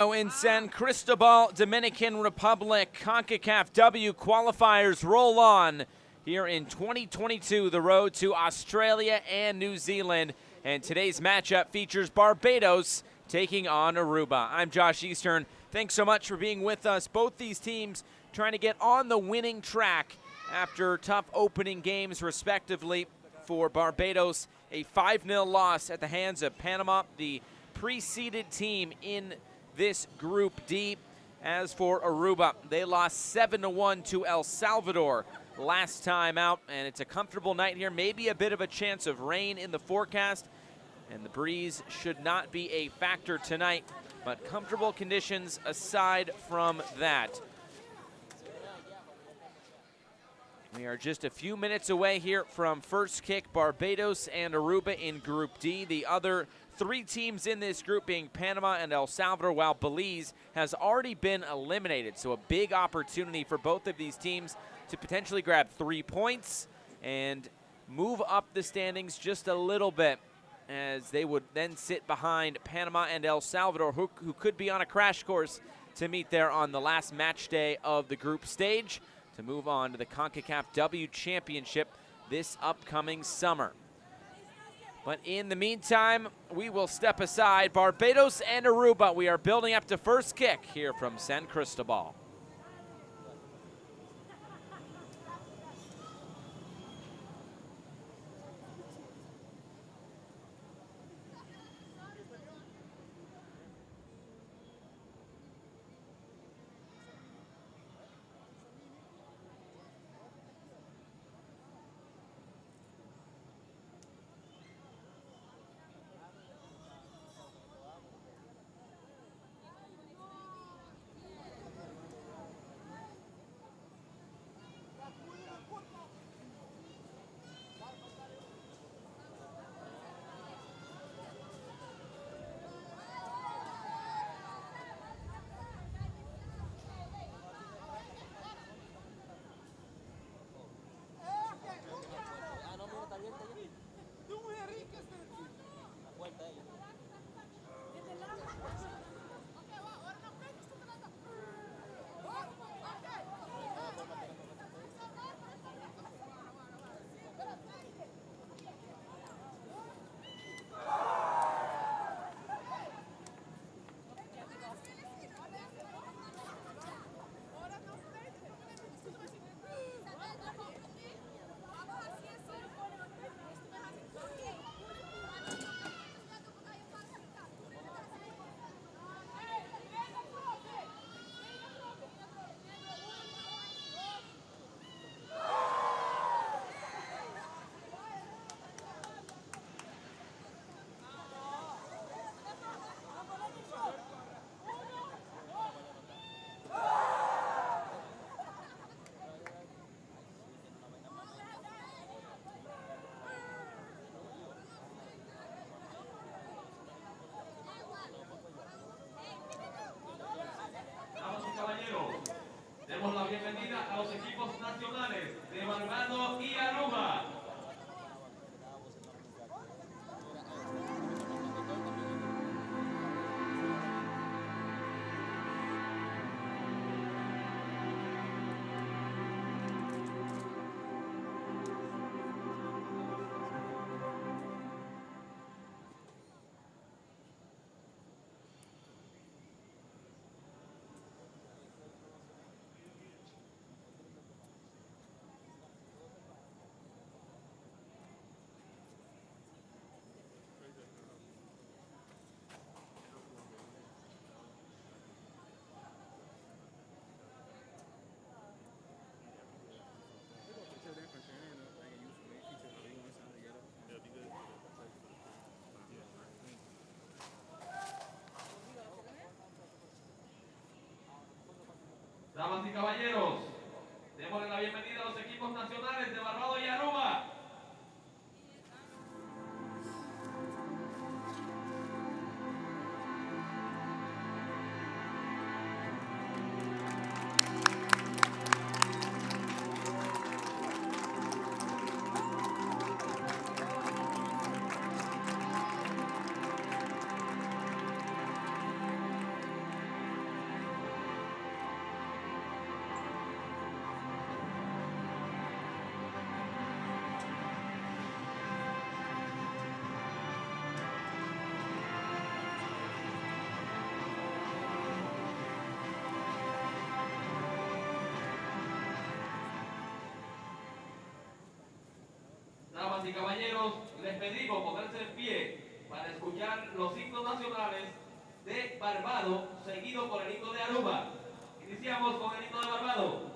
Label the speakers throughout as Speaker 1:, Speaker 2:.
Speaker 1: In San Cristobal, Dominican Republic, CONCACAFW qualifiers roll on here in 2022, the road to Australia and New Zealand. And today's matchup features Barbados taking on Aruba. I'm Josh Eastern. Thanks so much for being with us. Both these teams trying to get on the winning track after tough opening games, respectively. For Barbados, a 5-0 loss at the hands of Panama, the preceded team in this Group D. As for Aruba, they lost 7-1 to El Salvador last time out, and it's a comfortable night here. Maybe a bit of a chance of rain in the forecast, and the breeze should not be a factor tonight, but comfortable conditions aside from that. We are just a few minutes away here from first kick, Barbados and Aruba in Group D. The other three teams in this group being Panama and El Salvador, while Belize has already been eliminated. So a big opportunity for both of these teams to potentially grab 3 points and move up the standings just a little bit, as they would then sit behind Panama and El Salvador, who could be on a crash course to meet there on the last match day of the group stage to move on to the CONCACAFW Championship this upcoming summer. But in the meantime, we will step aside. Barbados and Aruba, we are building up to first kick here from San Cristobal.
Speaker 2: Demos la bienvenida a los equipos nacionales de Barbados y Aruba. Damas y caballeros, démosle la bienvenida a los equipos nacionales de Barbados y Aruba. Damas y caballeros, les pedimos ponerse en pie para escuchar los himnos nacionales de Barbados, seguido por el himno de Aruba. Iniciamos con el himno de Barbados.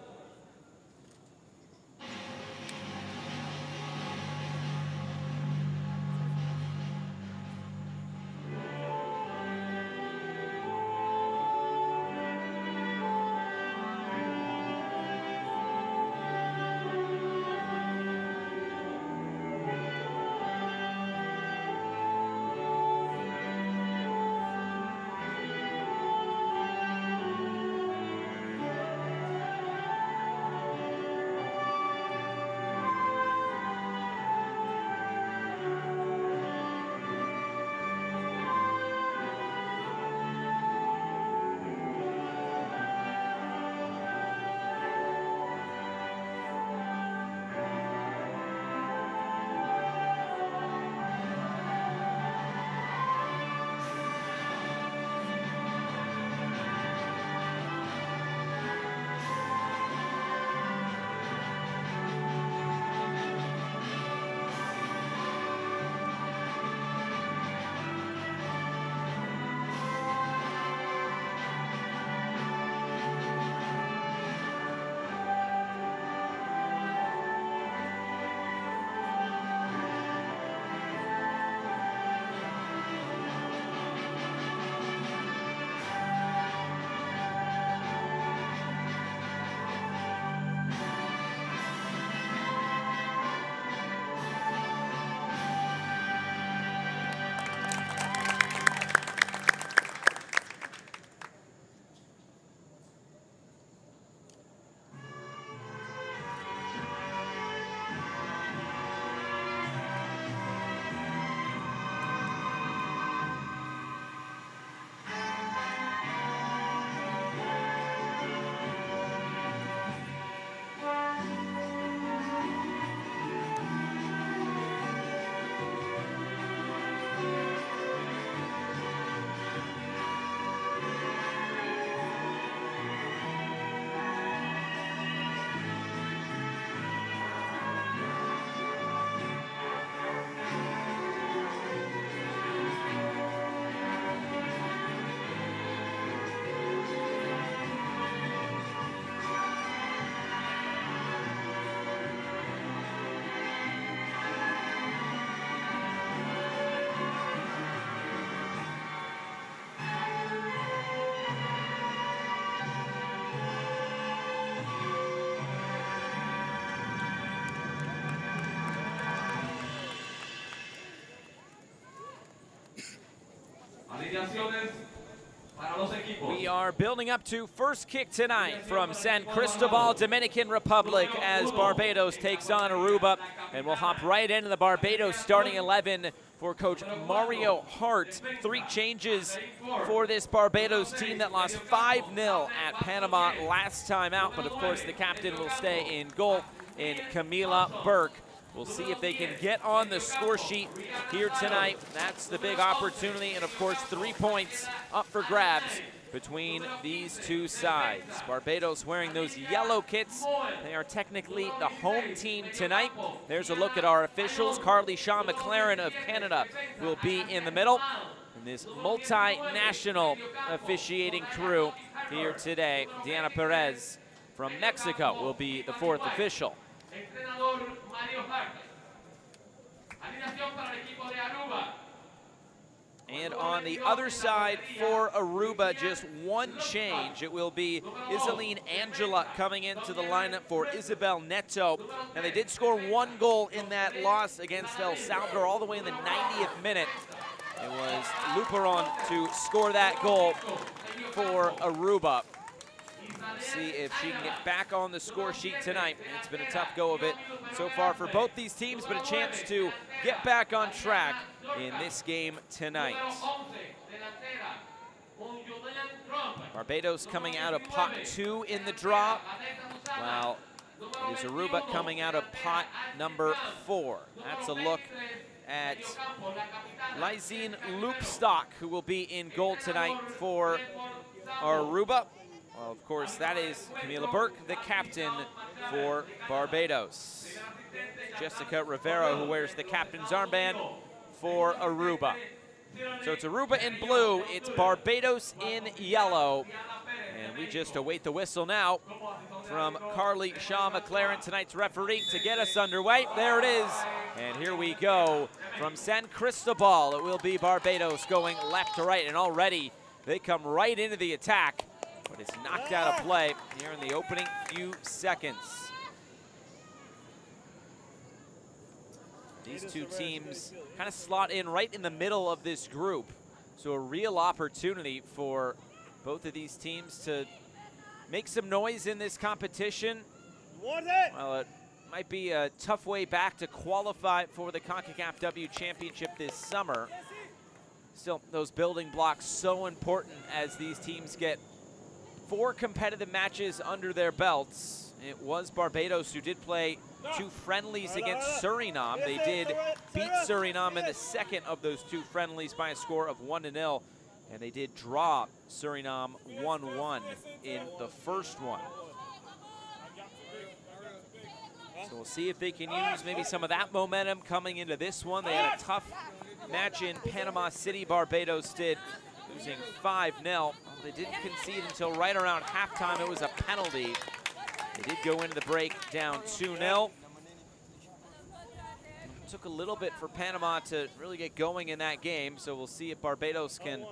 Speaker 2: Alineaciones para los equipos.
Speaker 1: We are building up to first kick tonight from San Cristobal, Dominican Republic, as Barbados takes on Aruba. And we'll hop right into the Barbados starting 11 for Coach Mario Hart. 3 changes for this Barbados team that lost 5-0 at Panama last time out. But of course, the captain will stay in goal in Camila Burke. We'll see if they can get on the score sheet here tonight. That's the big opportunity, and of course 3 points up for grabs between these two sides. Barbados wearing those yellow kits. They are technically the home team tonight. There's a look at our officials. Carly Shaw McLaren of Canada will be in the middle. And this multinational officiating crew here today. Diana Perez from Mexico will be the 4th official.
Speaker 2: Entrenador Mario Hart. Alineación para el equipo de Aruba.
Speaker 1: And on the other side for Aruba, just one change. It will be Isaline Angela coming into the lineup for Isabel Neto. And they did score 1 goal in that loss against El Salvador all the way in the 90th minute. It was Luperon to score that goal for Aruba. See if she can get back on the score sheet tonight. It's been a tough go of it so far for both these teams, but a chance to get back on track in this game tonight. Barbados coming out of pot 2 in the draw, while it is Aruba coming out of pot number 4. That's a look at Lysine Loopstock, who will be in goal tonight for Aruba. Well, of course, that is Camila Burke, the captain for Barbados. Jessica Rivera, who wears the captain's armband for Aruba. So it's Aruba in blue, it's Barbados in yellow. And we just await the whistle now from Carly Shaw McLaren, tonight's referee, to get us underway. There it is. And here we go from San Cristobal. It will be Barbados going left to right, and already they come right into the attack, but it's knocked out of play here in the opening few seconds. These two teams kind of slot in right in the middle of this group. So a real opportunity for both of these teams to make some noise in this competition. Well, it might be a tough way back to qualify for the CONCACAFW Championship this summer. Still, those building blocks so important as these teams get 4 competitive matches under their belts. It was Barbados who did play 2 friendlies against Suriname. They did beat Suriname in the second of those 2 friendlies by a score of 1-0. And they did draw Suriname 1-1 in the first one. So we'll see if they can use maybe some of that momentum coming into this one. They had a tough match in Panama City, Barbados did, losing 5-0. They didn't concede until right around halftime. It was a penalty. They did go into the break down 2-0. Took a little bit for Panama to really get going in that game, so we'll see if Barbados can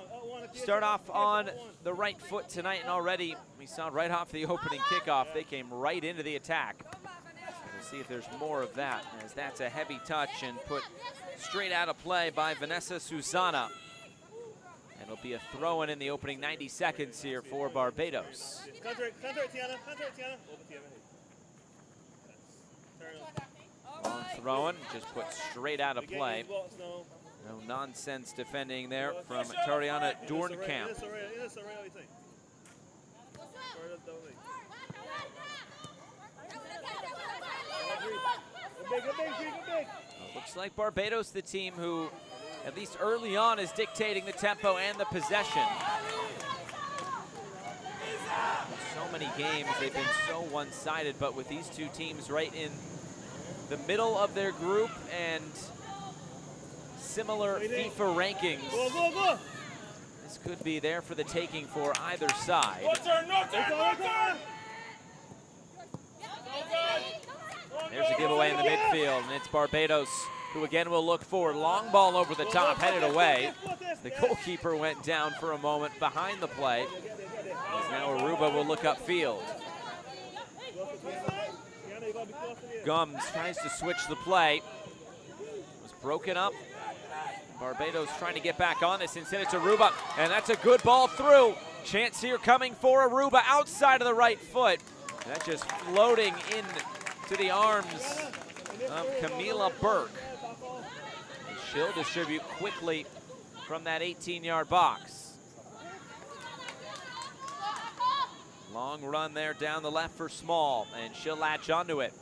Speaker 1: start off on the right foot tonight. And already we saw right off the opening kickoff, they came right into the attack. We'll see if there's more of that, as that's a heavy touch and put straight out of play by Vanessa Susana. And it'll be a throw-in in the opening 90 seconds here for Barbados. Long throw-in, just put straight out of play. No nonsense defending there from Tariana Doornkamp. Looks like Barbados, the team who, at least early on, is dictating the tempo and the possession. So many games, they've been so one-sided, but with these two teams right in the middle of their group and similar FIFA rankings, this could be there for the taking for either side. There's a giveaway in the midfield, and it's Barbados who again will look for long ball over the top, headed away. The goalkeeper went down for a moment behind the play, as now Aruba will look upfield. Gums tries to switch the play. Was broken up. Barbados trying to get back on this. Instead it's Aruba, and that's a good ball through. Chance here coming for Aruba outside of the right foot. And that's just floating in to the arms of Camila Burke. And she'll distribute quickly from that 18-yard box. Long run there down the left for Small, and she'll latch onto it.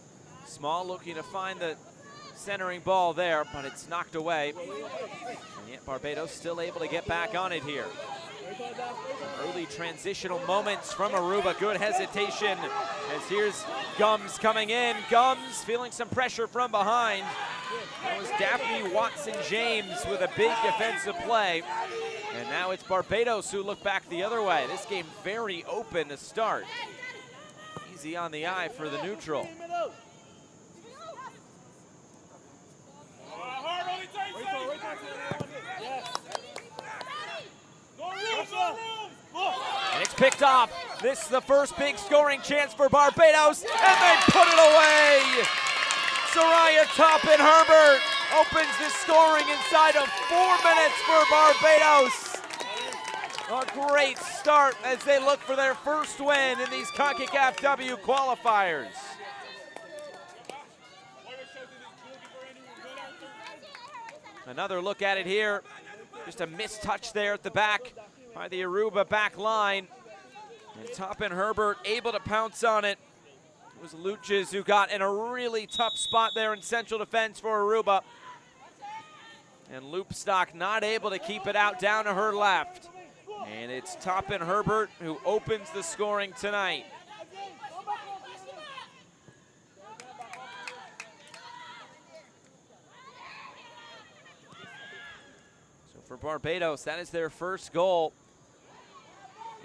Speaker 1: Small looking to find the centering ball there, but it's knocked away. And yet Barbados still able to get back on it here. Some early transitional moments from Aruba. Good hesitation as here's Gums coming in. Gums feeling some pressure from behind. That was Daphne Watson-James with a big defensive play. And now it's Barbados who look back the other way. This game very open to start. Easy on the eye for the neutral. And it's picked off. This is the first big scoring chance for Barbados, and they put it away. Soraya Toppin-Herbert opens the scoring inside of 4 minutes for Barbados. A great start as they look for their first win in these CONCACAFW qualifiers. Another look at it here. Just a missed touch there at the back by the Aruba back line. And Toppin-Herbert able to pounce on it. It was Luches who got in a really tough spot there in central defense for Aruba. And Loopstock not able to keep it out down to her left. And it's Toppin Herbert who opens the scoring tonight. So for Barbados, that is their first goal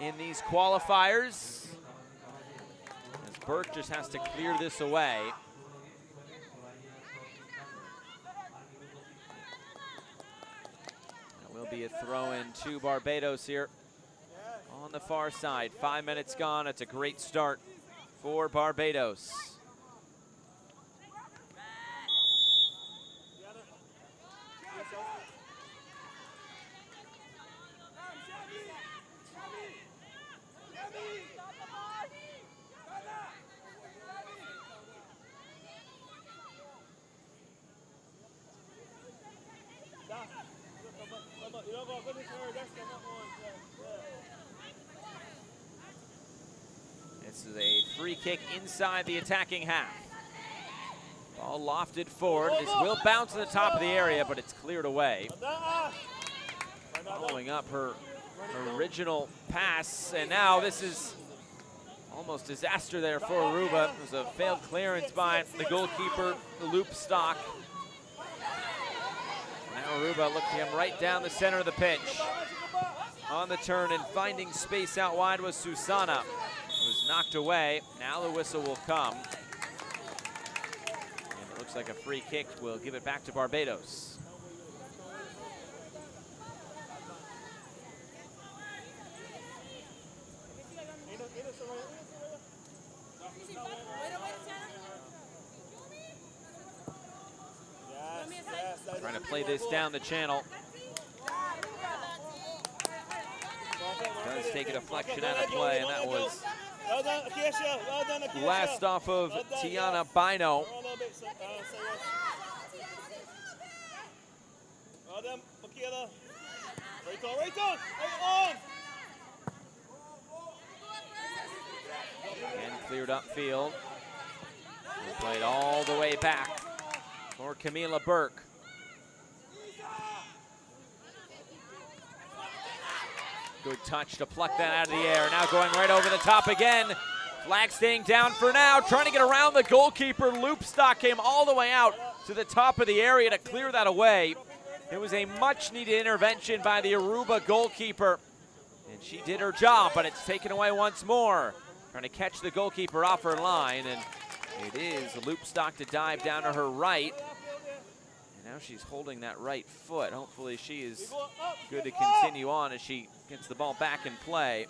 Speaker 1: in these qualifiers. As Burke just has to clear this away. That will be a throw-in to Barbados here on the far side. 5 minutes gone. It's a great start for Barbados. This is a free kick inside the attacking half. Ball lofted forward. This will bounce to the top of the area, but it's cleared away. Following up her original pass, and now this is almost disaster there for Aruba. It was a failed clearance by the goalkeeper, the loop stock. Now Aruba looking him right down the center of the pitch. On the turn and finding space out wide was Susana. It was knocked away. Now the whistle will come. And it looks like a free kick will give it back to Barbados. Trying to play this down the channel. Does take a deflection out of play, and that was last off of Tiana Bino. And cleared upfield. Played all the way back for Camila Burke. Good touch to pluck that out of the air. Now going right over the top again. Flag staying down for now. Trying to get around the goalkeeper. Loopstock came all the way out to the top of the area to clear that away. It was a much needed intervention by the Aruba goalkeeper. And she did her job, but it's taken away once more. Trying to catch the goalkeeper off her line, and it is Loopstock to dive down to her right. And now she's holding that right foot. Hopefully she is good to continue on as she gets the ball back in play.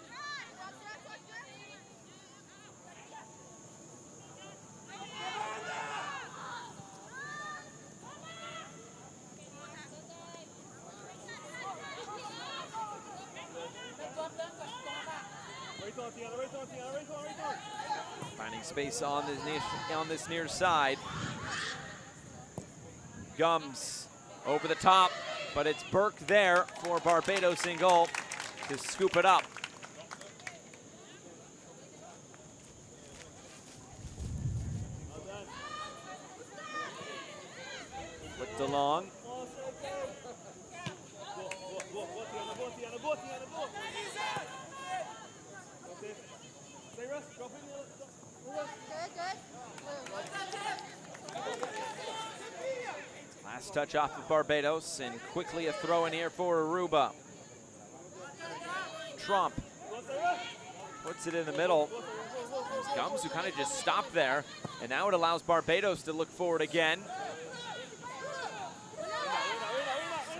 Speaker 1: Finding space on this near side. Gums over the top, but it's Burke there for Barbados in goal to scoop it up. Flicked along. Last touch off of Barbados, and quickly a throw in here for Aruba. Trump puts it in the middle. Gums who kind of just stopped there, and now it allows Barbados to look forward again.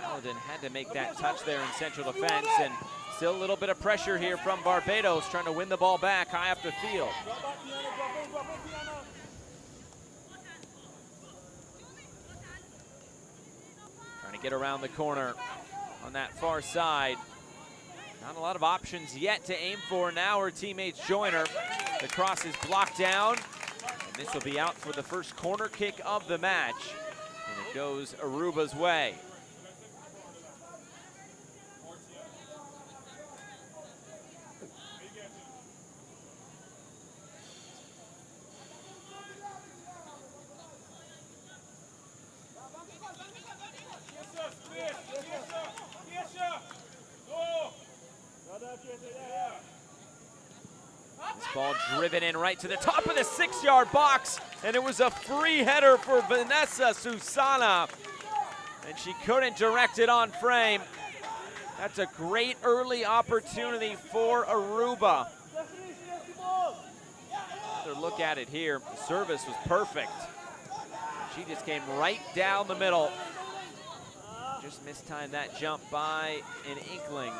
Speaker 1: Saladin had to make that touch there in central defense, and still a little bit of pressure here from Barbados, trying to win the ball back high up the field. Trying to get around the corner on that far side. Not a lot of options yet to aim for. Now her teammates join her. The cross is blocked down, and this will be out for the first corner kick of the match. And it goes Aruba's way. This ball driven in right to the top of the 6-yard box, and it was a free header for Vanessa Susana, and she couldn't direct it on frame. That's a great early opportunity for Aruba. Another look at it here. The service was perfect. She just came right down the middle. Just mistimed that jump by an inkling.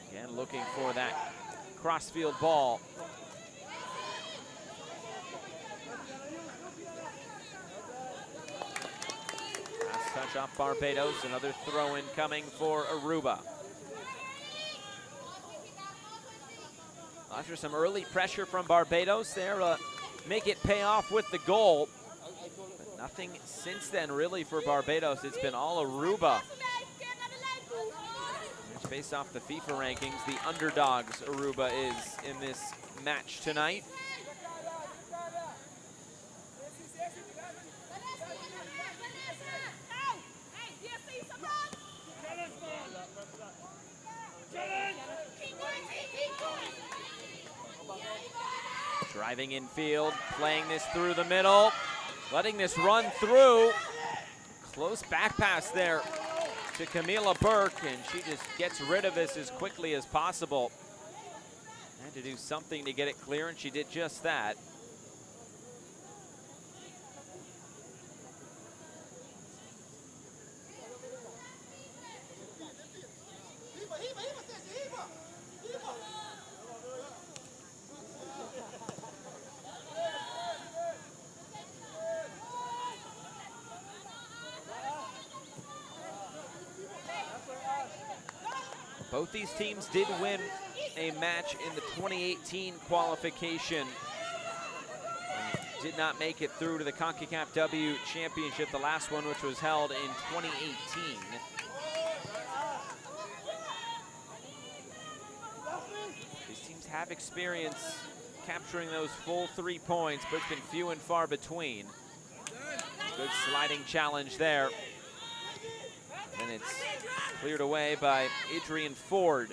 Speaker 1: Again, looking for that crossfield ball. Last touch off Barbados, another throw-in coming for Aruba. After some early pressure from Barbados there, make it pay off with the goal. But nothing since then really for Barbados. It's been all Aruba. It's based off the FIFA rankings, the underdogs Aruba is in this match tonight. Driving infield, playing this through the middle, letting this run through. Close back pass there to Camila Burke, and she just gets rid of this as quickly as possible. Had to do something to get it clear, and she did just that. Both these teams did win a match in the 2018 qualification. Did not make it through to the ConcacafW Championship, the last one, which was held in 2018. These teams have experience capturing those full 3 points, but it's been few and far between. Good sliding challenge there. And it's cleared away by Adrian Ford.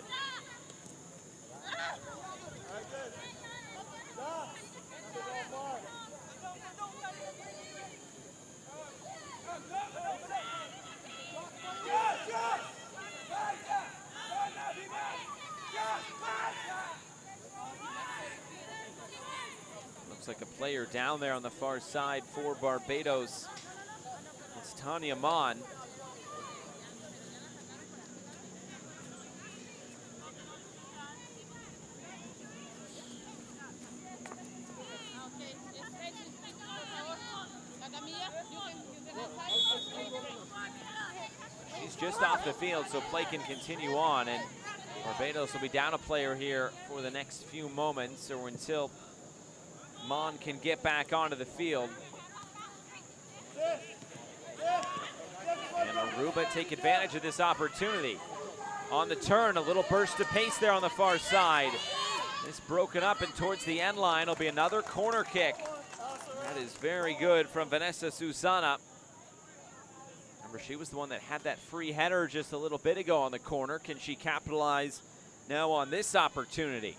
Speaker 1: Looks like a player down there on the far side for Barbados. It's Tanya Mon. She's just off the field, so play can continue on, and Barbados will be down a player here for the next few moments, or until Mon can get back onto the field. And Aruba take advantage of this opportunity. On the turn, a little burst of pace there on the far side. This broken up, and towards the end line will be another corner kick. That is very good from Vanessa Susana. Remember, she was the one that had that free header just a little bit ago on the corner. Can she capitalize now on this opportunity?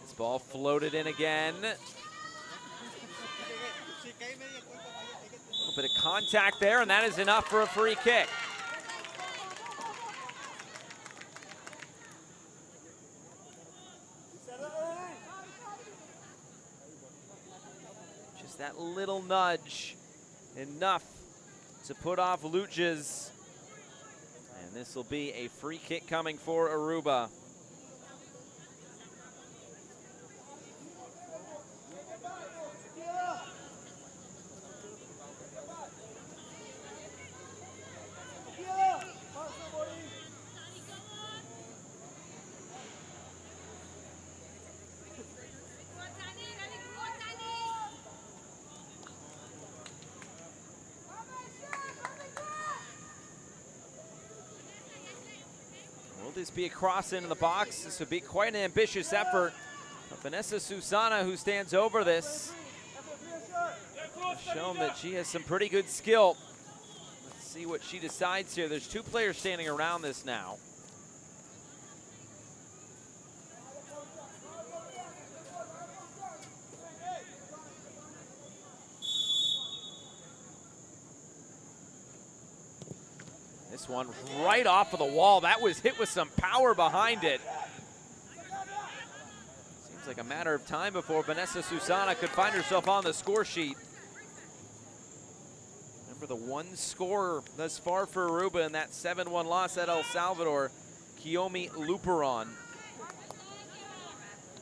Speaker 1: This ball floated in again. A little bit of contact there, and that is enough for a free kick. Just that little nudge, enough to put off Luches. And this will be a free kick coming for Aruba. this be a cross into the box? This would be quite an ambitious effort. But Vanessa Susana, who stands over this, has shown that she has some pretty good skill. Let's see what she decides here. There's 2 players standing around this now. This one right off of the wall. That was hit with some power behind it. Seems like a matter of time before Vanessa Susana could find herself on the score sheet. Remember the 1 scorer thus far for Aruba in that 7-1 loss at El Salvador, Kiyomi Luperon.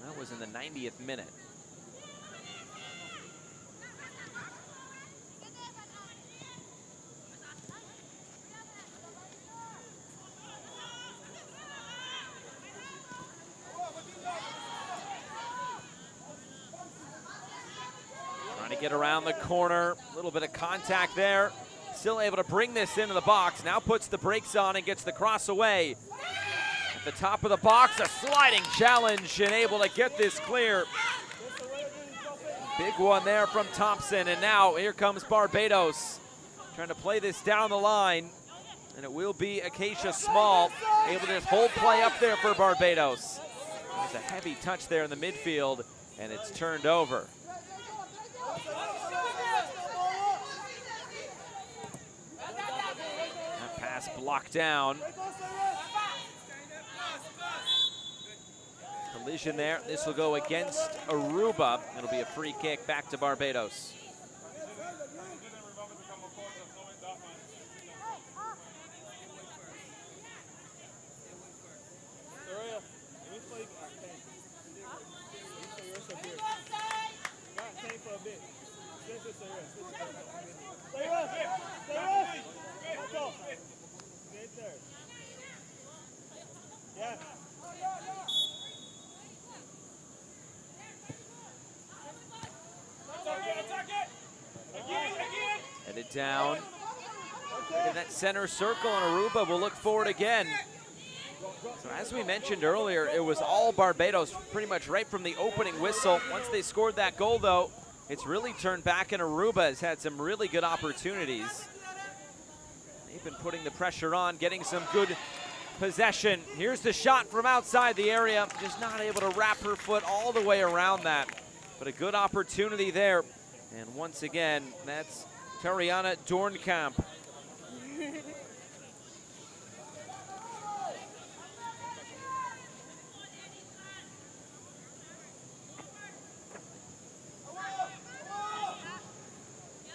Speaker 1: That was in the 90th minute. Get around the corner, a little bit of contact there. Still able to bring this into the box. Now puts the brakes on and gets the cross away. At the top of the box, a sliding challenge and able to get this clear. Big one there from Thompson, and now here comes Barbados. Trying to play this down the line, and it will be Acacia Small able to just hold play up there for Barbados. There's a heavy touch there in the midfield, and it's turned over. That pass blocked down. Collision there. This will go against Aruba. It'll be a free kick back to Barbados. Headed down into that center circle, and Aruba will look forward again. So as we mentioned earlier, it was all Barbados pretty much right from the opening whistle. Once they scored that goal, though, it's really turned back, and Aruba has had some really good opportunities. They've been putting the pressure on, getting some good possession. Here's the shot from outside the area. Just not able to wrap her foot all the way around that. But a good opportunity there. And once again, that's Tariana Dornkamp.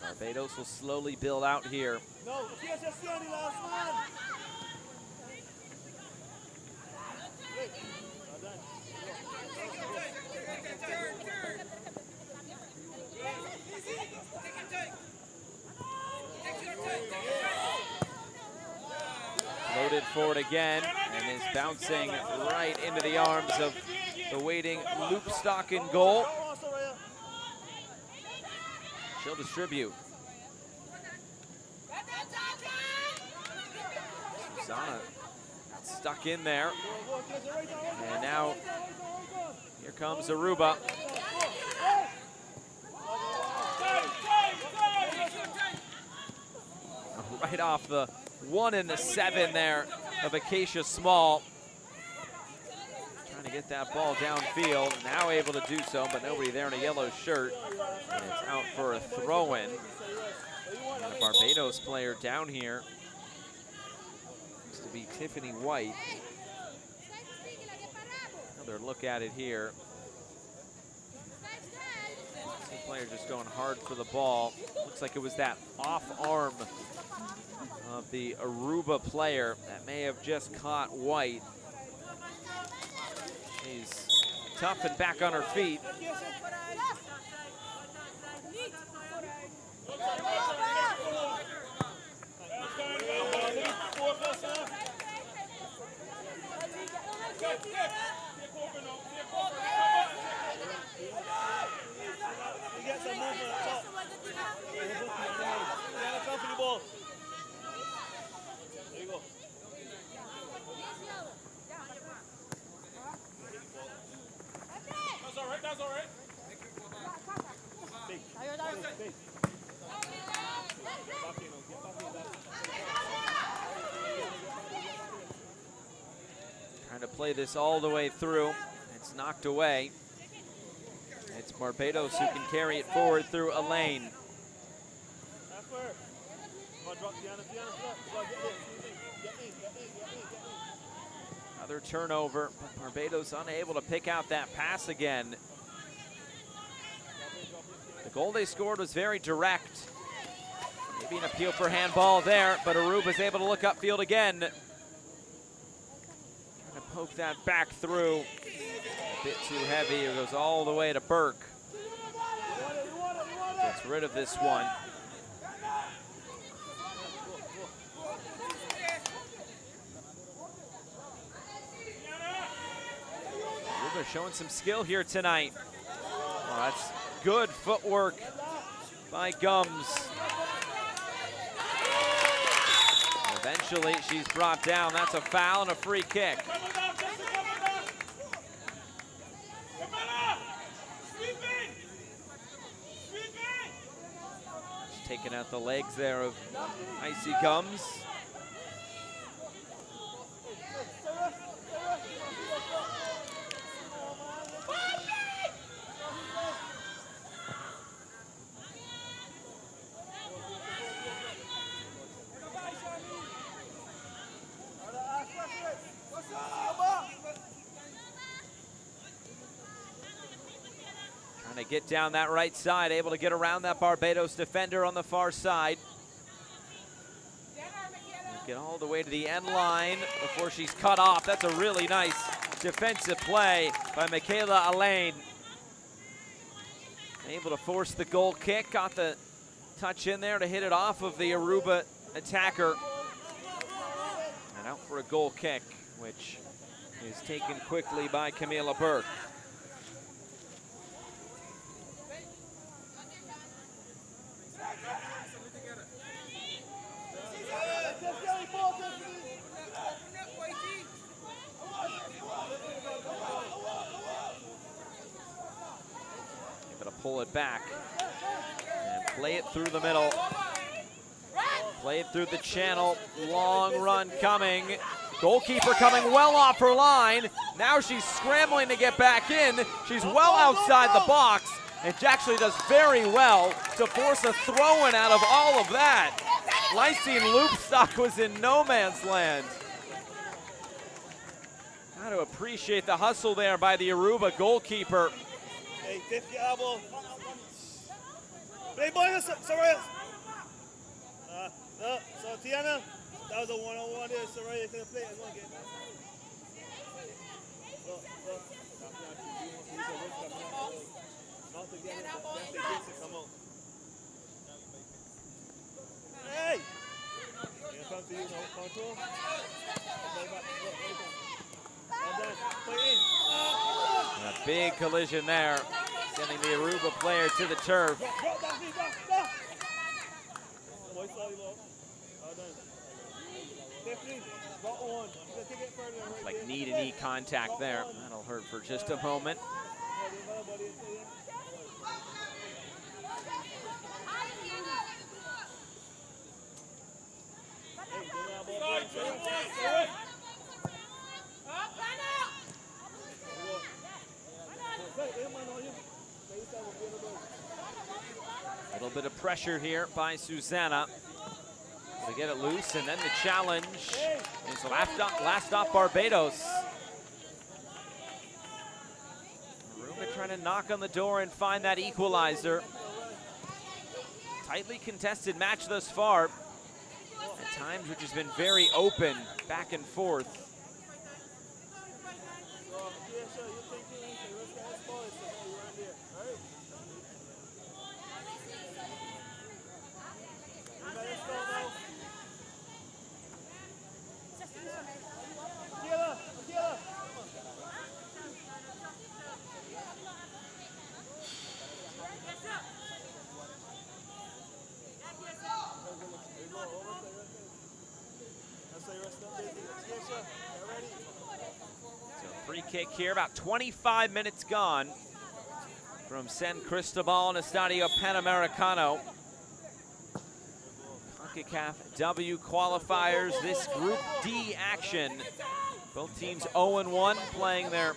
Speaker 1: Barbados will slowly build out here. Loaded forward again, and is bouncing right into the arms of the waiting Loopstock in goal. She'll distribute. Susana stuck in there. And now here comes Aruba. Right off the 1 and the 7 there of Acacia Small. Trying to get that ball downfield. Now able to do so, but nobody there in a yellow shirt. And it's out for a throw-in. And a Barbados player down here. Looks to be Tiffany White. Another look at it here. This player just going hard for the ball. Looks like it was that off arm of the Aruba player that may have just caught White. She's tough and back on her feet. Trying to play this all the way through. It's knocked away. It's Barbados who can carry it forward through Elaine. Another turnover, but Barbados unable to pick out that pass again. The goal they scored was very direct. Maybe an appeal for handball there, but Aruba's able to look upfield again. Trying to poke that back through. A bit too heavy, it goes all the way to Burke. Gets rid of this one. Aruba showing some skill here tonight. Oh, that's good footwork by Gums. Eventually, she's brought down. That's a foul and a free kick. Just taking out the legs there of Icy Gums. Trying to get down that right side, able to get around that Barbados defender on the far side. Get all the way to the end line before she's cut off. That's a really nice defensive play by Michaela Elaine. Able to force the goal kick, got the touch in there to hit it off of the Aruba attacker. And out for a goal kick, which is taken quickly by Camila Burke. Pull it back and play it through the middle. Play it through the channel. Long run coming. Goalkeeper coming well off her line. Now she's scrambling to get back in. She's well outside the box and actually does very well to force a throw-in out of all of that. Lysine Loopstock was in no man's land. Got to appreciate the hustle there by the Aruba goalkeeper.
Speaker 3: Hey, 50 elbow. Play boy, Soraya. No, so Tiana, that was a one-on-one there. Soraya could have played in one game. Not again, come on. Hey! Come to you, no control.
Speaker 1: A big collision there, sending the Aruba player to the turf. Like knee-to-knee contact there. That'll hurt for just a moment. A little bit of pressure here by Susanna to get it loose, and then the challenge is last stop Barbados. Aruba trying to knock on the door and find that equalizer. Tightly contested match thus far. At times, which has been very open, back and forth. So free kick here, about 25 minutes gone. from San Cristobal and Estadio Panamericano. ConcacafW qualifiers, this Group D action. Both teams 0-1, playing their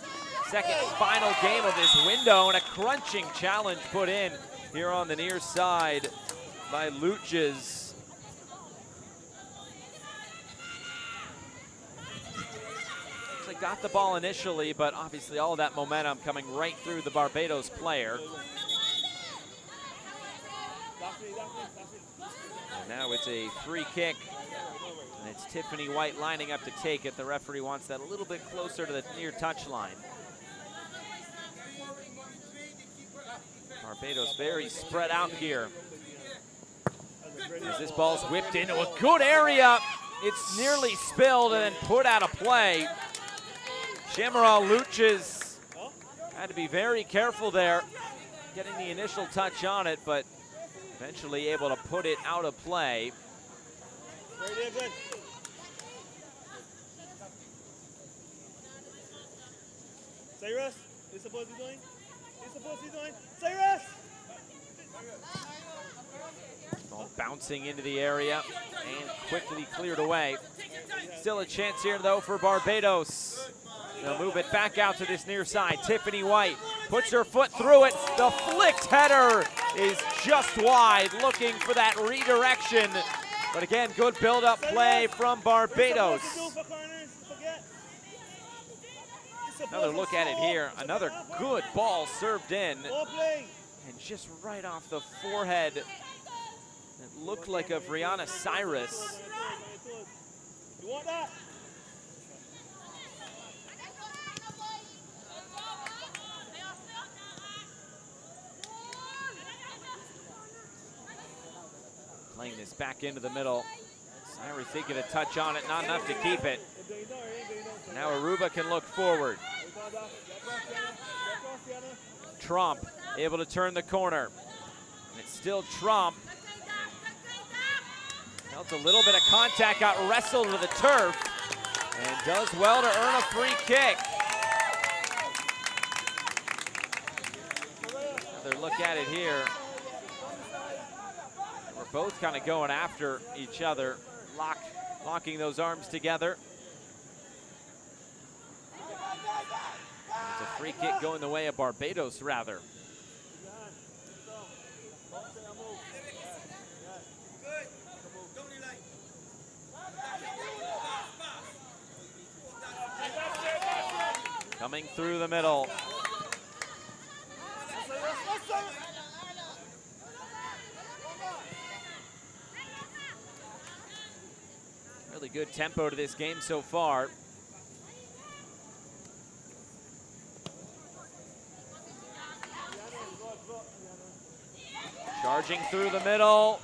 Speaker 1: second final game of this window, and a crunching challenge put in here on the near side by Luches. They got the ball initially, but obviously all of that momentum coming right through the Barbados player. And now it's a free kick, and it's Tiffany White lining up to take it. The referee wants that a little bit closer to the near touchline. Barbados very spread out here. As this ball's whipped into a good area, it's nearly spilled and then put out of play. Chamaral Luches had to be very careful there, getting the initial touch on it, but eventually able to put it out of play.
Speaker 3: Cyrus, you're supposed to be doing? You're supposed to be doing? Cyrus!
Speaker 1: Ball bouncing into the area and quickly cleared away. Still a chance here though for Barbados. They'll move it back out to this near side. Tiffany White puts her foot through it. The flicked header is just wide, looking for that redirection. But again, good build-up play from Barbados. Another look at it here. Another good ball served in. And just right off the forehead, it looked like a Brianna Cyrus.
Speaker 3: You want that?
Speaker 1: Playing this back into the middle. Cyrus taking a touch on it, not enough to keep it. Now Aruba can look forward. Trump able to turn the corner. And it's still Trump. Felt a little bit of contact, got wrestled to the turf, and does well to earn a free kick. Another look at it here. We're both kind of going after each other, locking those arms together. It's a free kick going the way of Barbados, rather. Coming through the middle. Really good tempo to this game so far. Charging through the middle.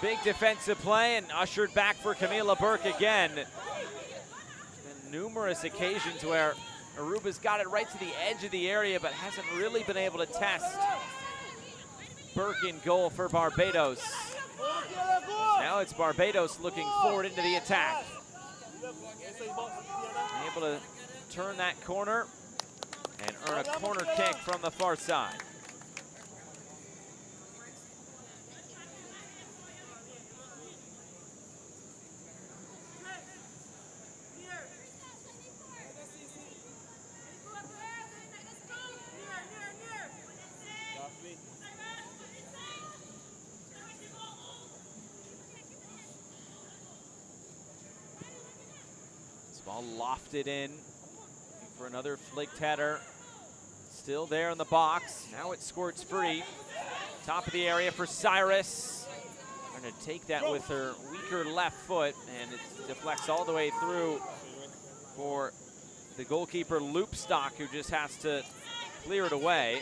Speaker 1: Big defensive play and ushered back for Camila Burke again. There's been numerous occasions where Aruba's got it right to the edge of the area, but hasn't really been able to test Burke in goal for Barbados. Now it's Barbados looking forward into the attack. Able to turn that corner and earn a corner kick from the far side. Ball lofted in for another flicked header. Still there in the box. Now it squirts free. Top of the area for Cyrus. Trying to take that with her weaker left foot, and it deflects all the way through for the goalkeeper Loopstock, who just has to clear it away.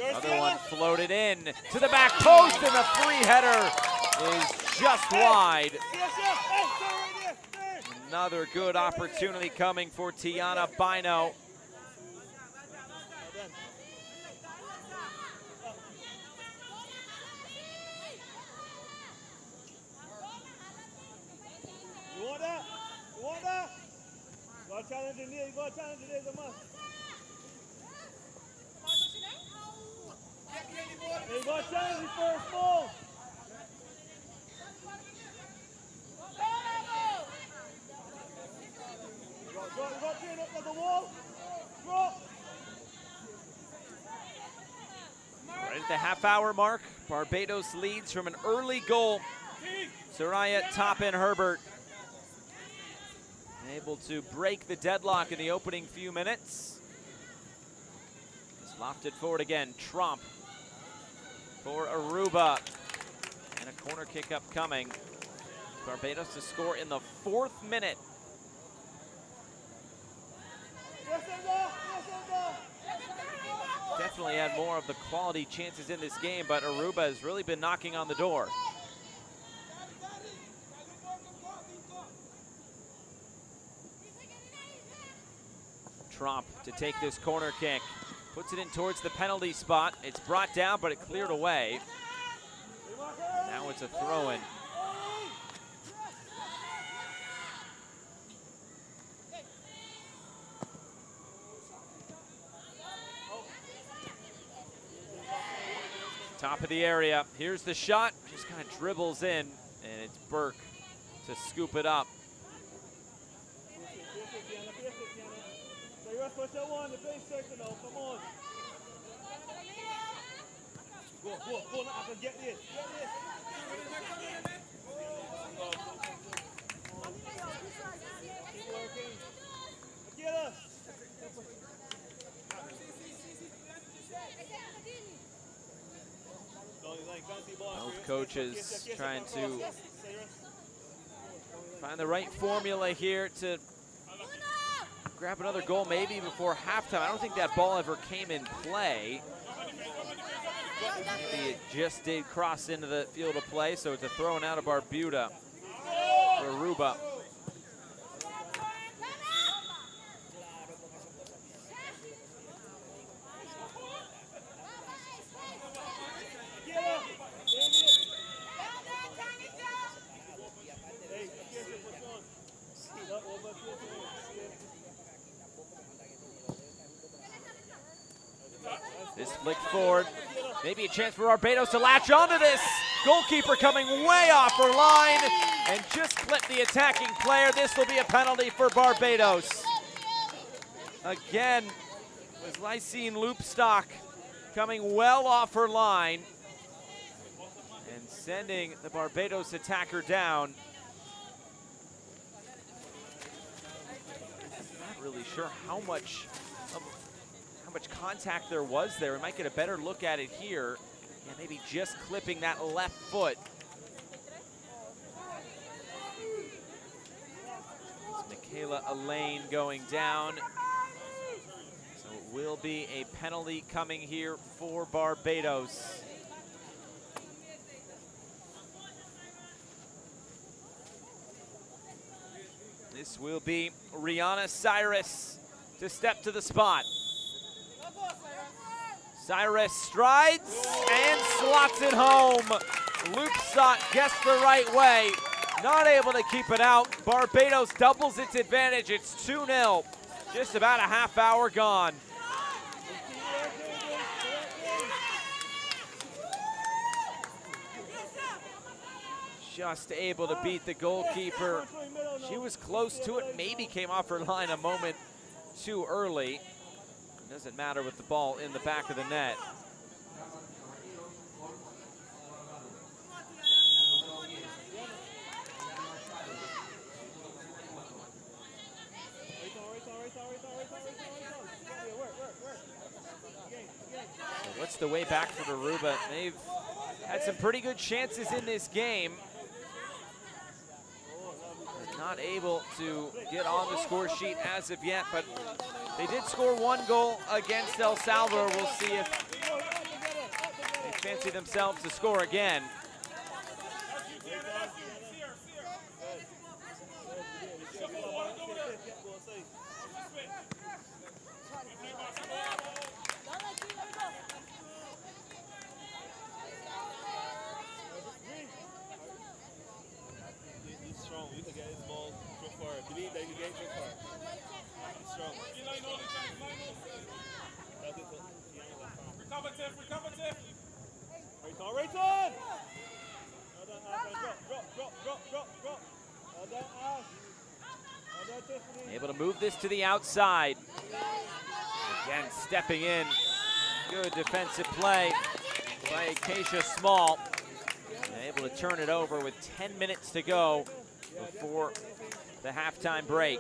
Speaker 1: Another one floated in to the back post, and the free header is just wide. Another good opportunity coming for Tiana Bino.
Speaker 3: You want that? You want that? You got to challenge in there. You got to challenge in there as a must. Hey, watch out, he first ball. Drop here, up the wall. Drop.
Speaker 1: Right at the half-hour mark, Barbados leads from an early goal. Soraya Toppin-Herbert able to break the deadlock in the opening few minutes. Just lofted forward again. Tromp for Aruba. And a corner kick upcoming. Barbados to score in the 4th minute. Definitely had more of the quality chances in this game, but Aruba has really been knocking on the door. Tromp to take this corner kick. Puts it in towards the penalty spot. It's brought down, but it cleared away. Now it's a throw-in. Top of the area. Here's the shot. Just kind of dribbles in, and it's Burke to scoop it up.
Speaker 3: Push that one, the base section now, come on. Go, I can get this. Keep working. Get us.
Speaker 1: Both coaches trying to find the right formula here to grab another goal maybe before halftime. I don't think that ball ever came in play. Maybe it just did cross into the field of play, so it's a throw-in out of Barbuda for Aruba. This flick forward, maybe a chance for Barbados to latch onto this. Goalkeeper coming way off her line and just clipped the attacking player. This will be a penalty for Barbados. Again, was Lysine Loopstock coming well off her line and sending the Barbados attacker down. Not really sure how much contact there was there. We might get a better look at it here. Yeah, maybe just clipping that left foot. It's Michaela Elaine going down. So it will be a penalty coming here for Barbados. This will be Rihanna Cyrus to step to the spot. Cyrus strides and slots it home. Loopstock gets the right way. Not able to keep it out. Barbados doubles its advantage. It's 2-0. Just about a half hour gone. Just able to beat the goalkeeper. She was close to it. Maybe came off her line a moment too early. Doesn't matter with the ball in the back of the net. So what's the way back for Aruba? They've had some pretty good chances in this game. Not able to get on the score sheet as of yet, but they did score 1 goal against El Salvador. We'll see if they fancy themselves to score again.
Speaker 3: Recover, Tiff. Come right on. Well done, Ash. Drop. Well done, Ash. Well done, Tiffany.
Speaker 1: Able to move this to the outside. Again, stepping in. Good defensive play by Acacia Small. And able to turn it over with 10 minutes to go before the halftime break.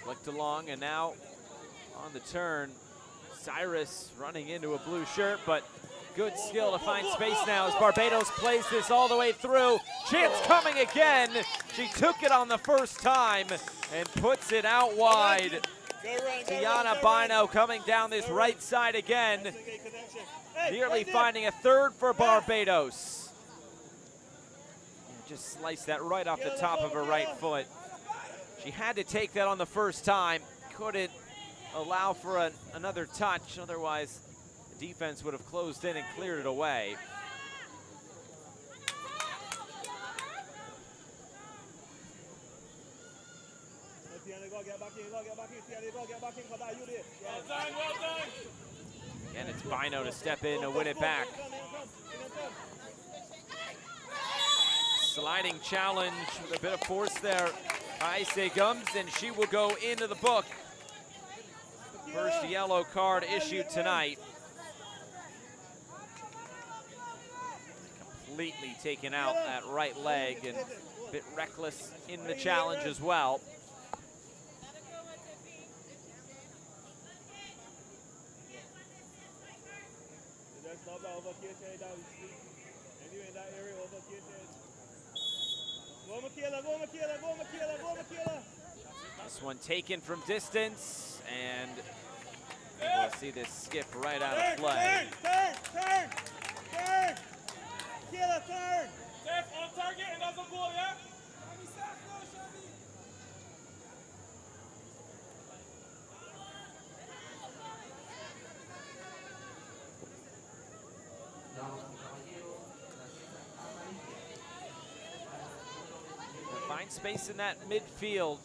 Speaker 1: Flicked along, and now on the turn, Cyrus running into a blue shirt, but good skill to find space now as Barbados plays this all the way through. Chance coming again. She took it on the first time and puts it out wide. Tiana Bino coming down this right side again, nearly finding a third for Barbados. Just sliced that right off the top of her right foot. She had to take that on the first time. Couldn't allow for another touch, otherwise the defense would have closed in and cleared it away. Again, it's Bino to step in to win it back. Sliding challenge with a bit of force there. Aise Gums, and she will go into the book. First yellow card issued tonight. Completely taken out that right leg and a bit reckless in the challenge as well. This one taken from distance, and we'll see this skip right out of play.
Speaker 3: Turn! Kayla, turn! Steph on target and that's a goal, yeah?
Speaker 1: Find space in that midfield.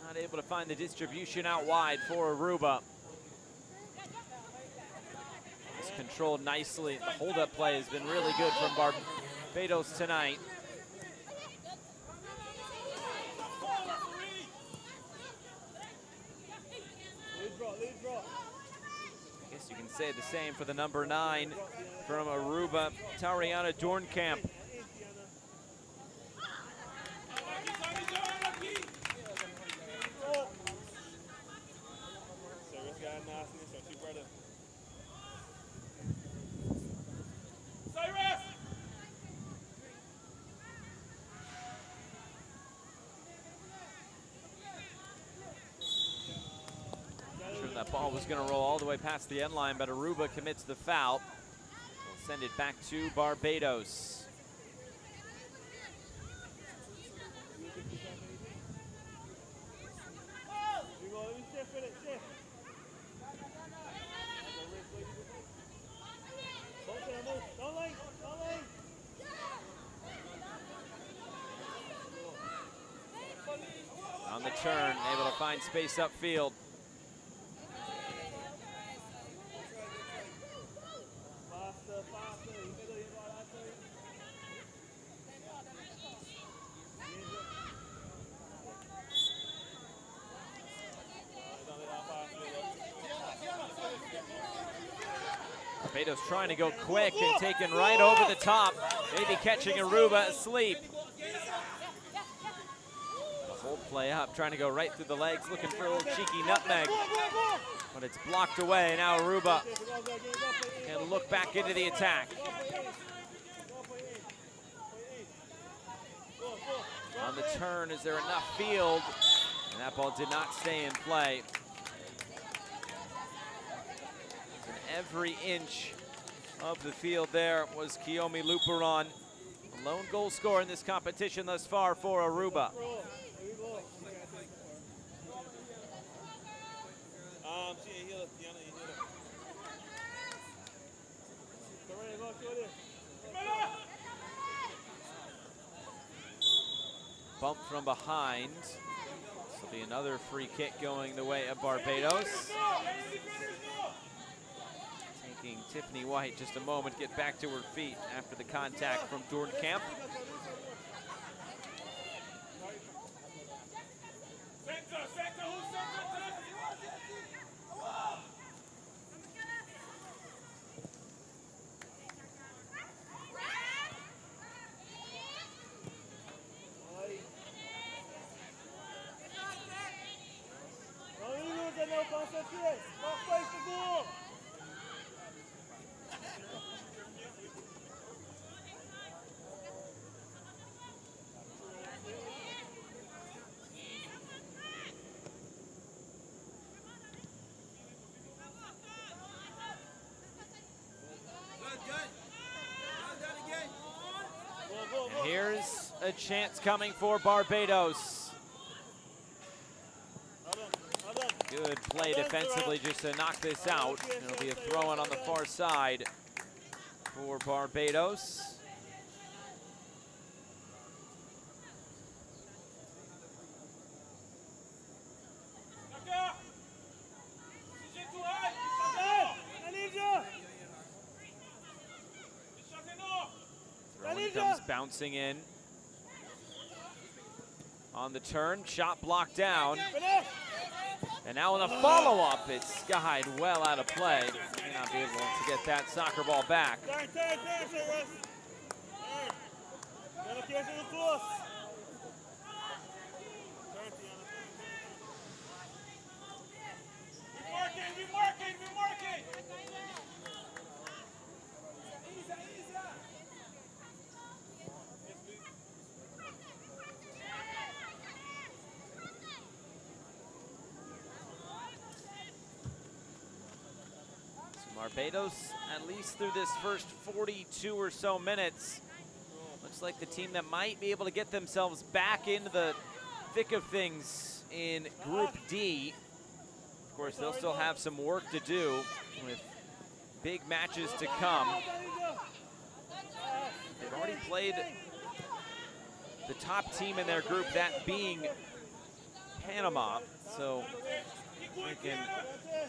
Speaker 1: Not able to find the distribution out wide for Aruba. It's controlled nicely. The hold-up play has been really good from Barbados tonight. I guess you can say the same for the number 9 from Aruba, Tariana Dornkamp. That ball was going to roll all the way past the end line, but Aruba commits the foul. We'll send it back to Barbados. On the turn, able to find space upfield. Barbados trying to go quick and taken right over the top. Maybe catching Aruba asleep. The whole play up, trying to go right through the legs, looking for a little cheeky nutmeg. But it's blocked away. Now Aruba can look back into the attack. On the turn, is there enough field? And that ball did not stay in play. And every inch of the field there was Kiyomi Luperon. A lone goal scorer in this competition thus far for Aruba. Bump from behind. This will be another free kick going the way of Barbados. Taking Tiffany White just a moment to get back to her feet after the contact from Doornkamp. And here's a chance coming for Barbados. Good play defensively just to knock this out. It'll be a throw-in on the far side for Barbados. Throw-in comes bouncing in. On the turn, shot blocked down. And now in the follow-up, it's skied well out of play. May not be able to get that soccer ball back. Barbados, at least through this first 42 or so minutes, looks like the team that might be able to get themselves back into the thick of things in Group D. Of course, they'll still have some work to do with big matches to come. They've already played the top team in their group, that being Panama. So if we can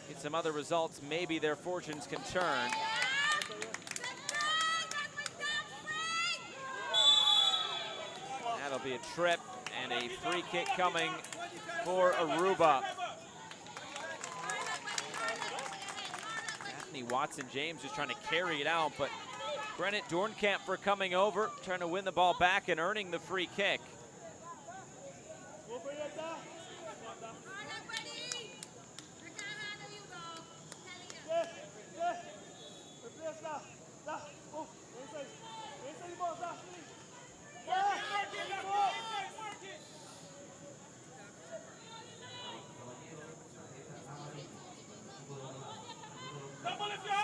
Speaker 1: get some other results, maybe their fortunes can turn. That'll be a trip and a free kick coming for Aruba. Daphne Watson-James is trying to carry it out, but Brennan Doornkamp for coming over, trying to win the ball back and earning the free kick.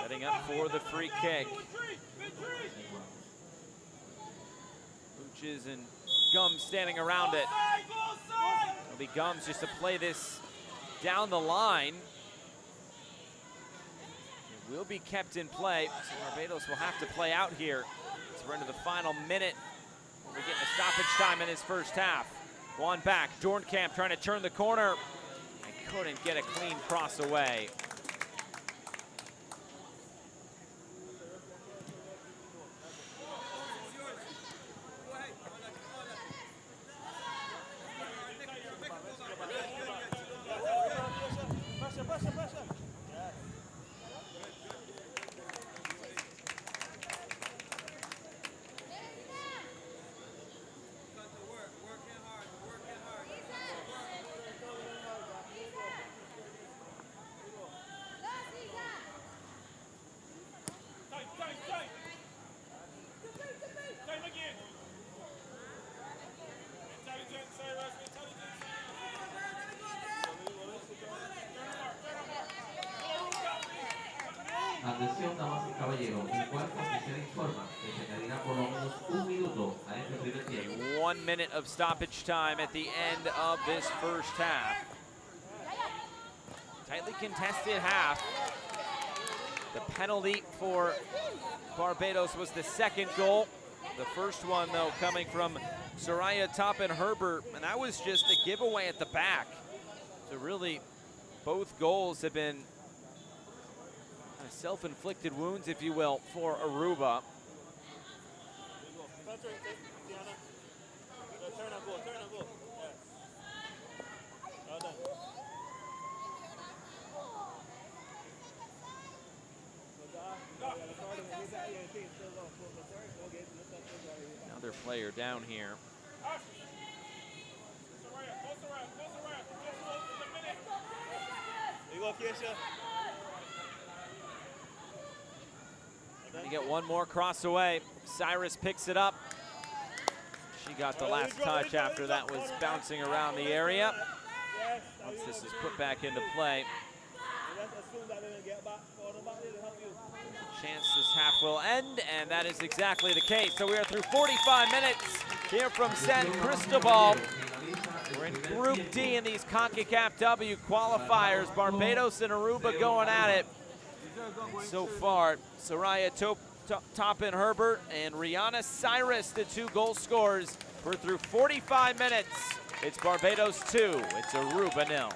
Speaker 1: Setting up for the free kick. Booches and Gums standing around it. It'll be Gums just to play this down the line. It will be kept in play, so Barbados will have to play out here. So we're into the final minute. We're getting a stoppage time in his first half. One back, Doornkamp trying to turn the corner and couldn't get a clean cross away.
Speaker 2: caballero, el cuarto oficial informa que se añadirá por lo menos 1 minuto a este primer tiempo.
Speaker 1: 1 minute of stoppage time at the end of this first half. Tightly contested half. The penalty for Barbados was the second goal. The first one, though, coming from Soraya Toppin-Herbert, and that was just a giveaway at the back. So really, both goals have been self-inflicted wounds, if you will, for Aruba.
Speaker 3: Turn and go. Yes. Well done.
Speaker 1: Another player down here.
Speaker 3: You go, Keisha.
Speaker 1: Trying to get one more cross away. Cyrus picks it up. She got the last touch after that was bouncing around the area. Once this is put back into play, chance this half will end, and that is exactly the case. So we are through 45 minutes here from San Cristobal. We're in Group D in these CONCACAFW qualifiers. Barbados and Aruba going at it. So far, Soraya Toppin-Herbert and Rihanna Cyrus, the 2 goal scorers. We're through 45 minutes. It's Barbados 2, it's Aruba 0.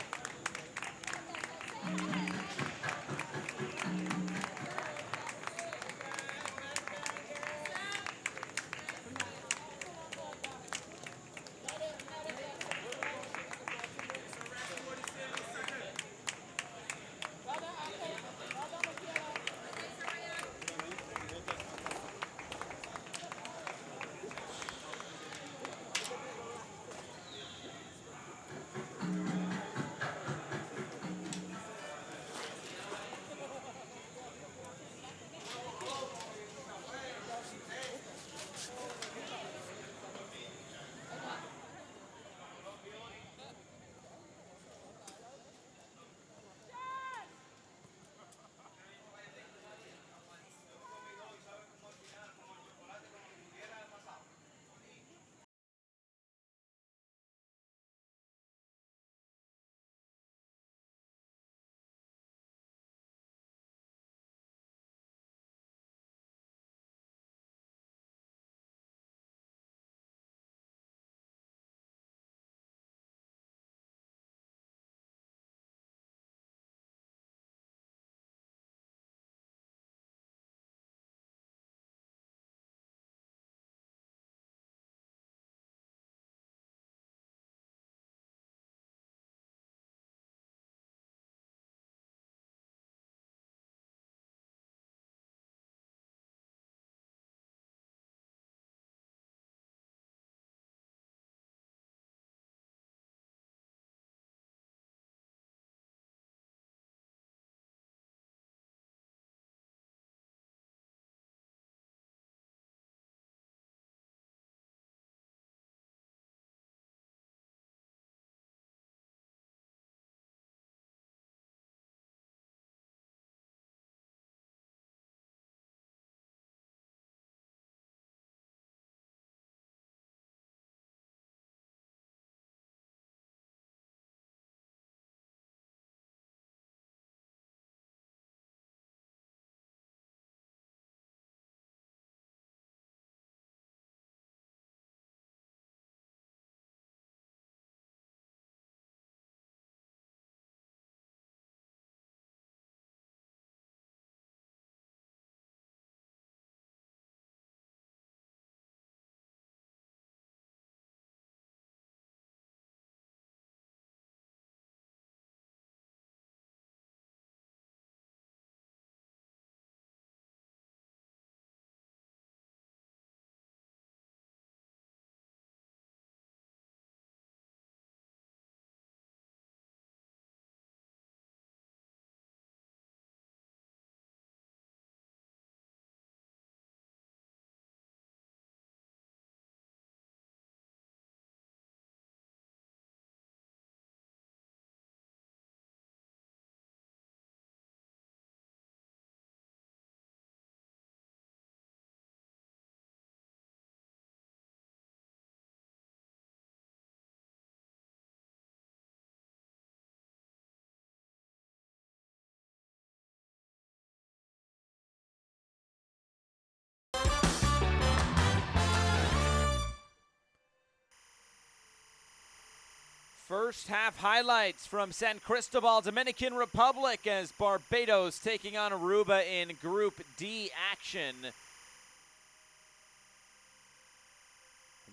Speaker 1: First half highlights from San Cristobal, Dominican Republic, as Barbados taking on Aruba in Group D action.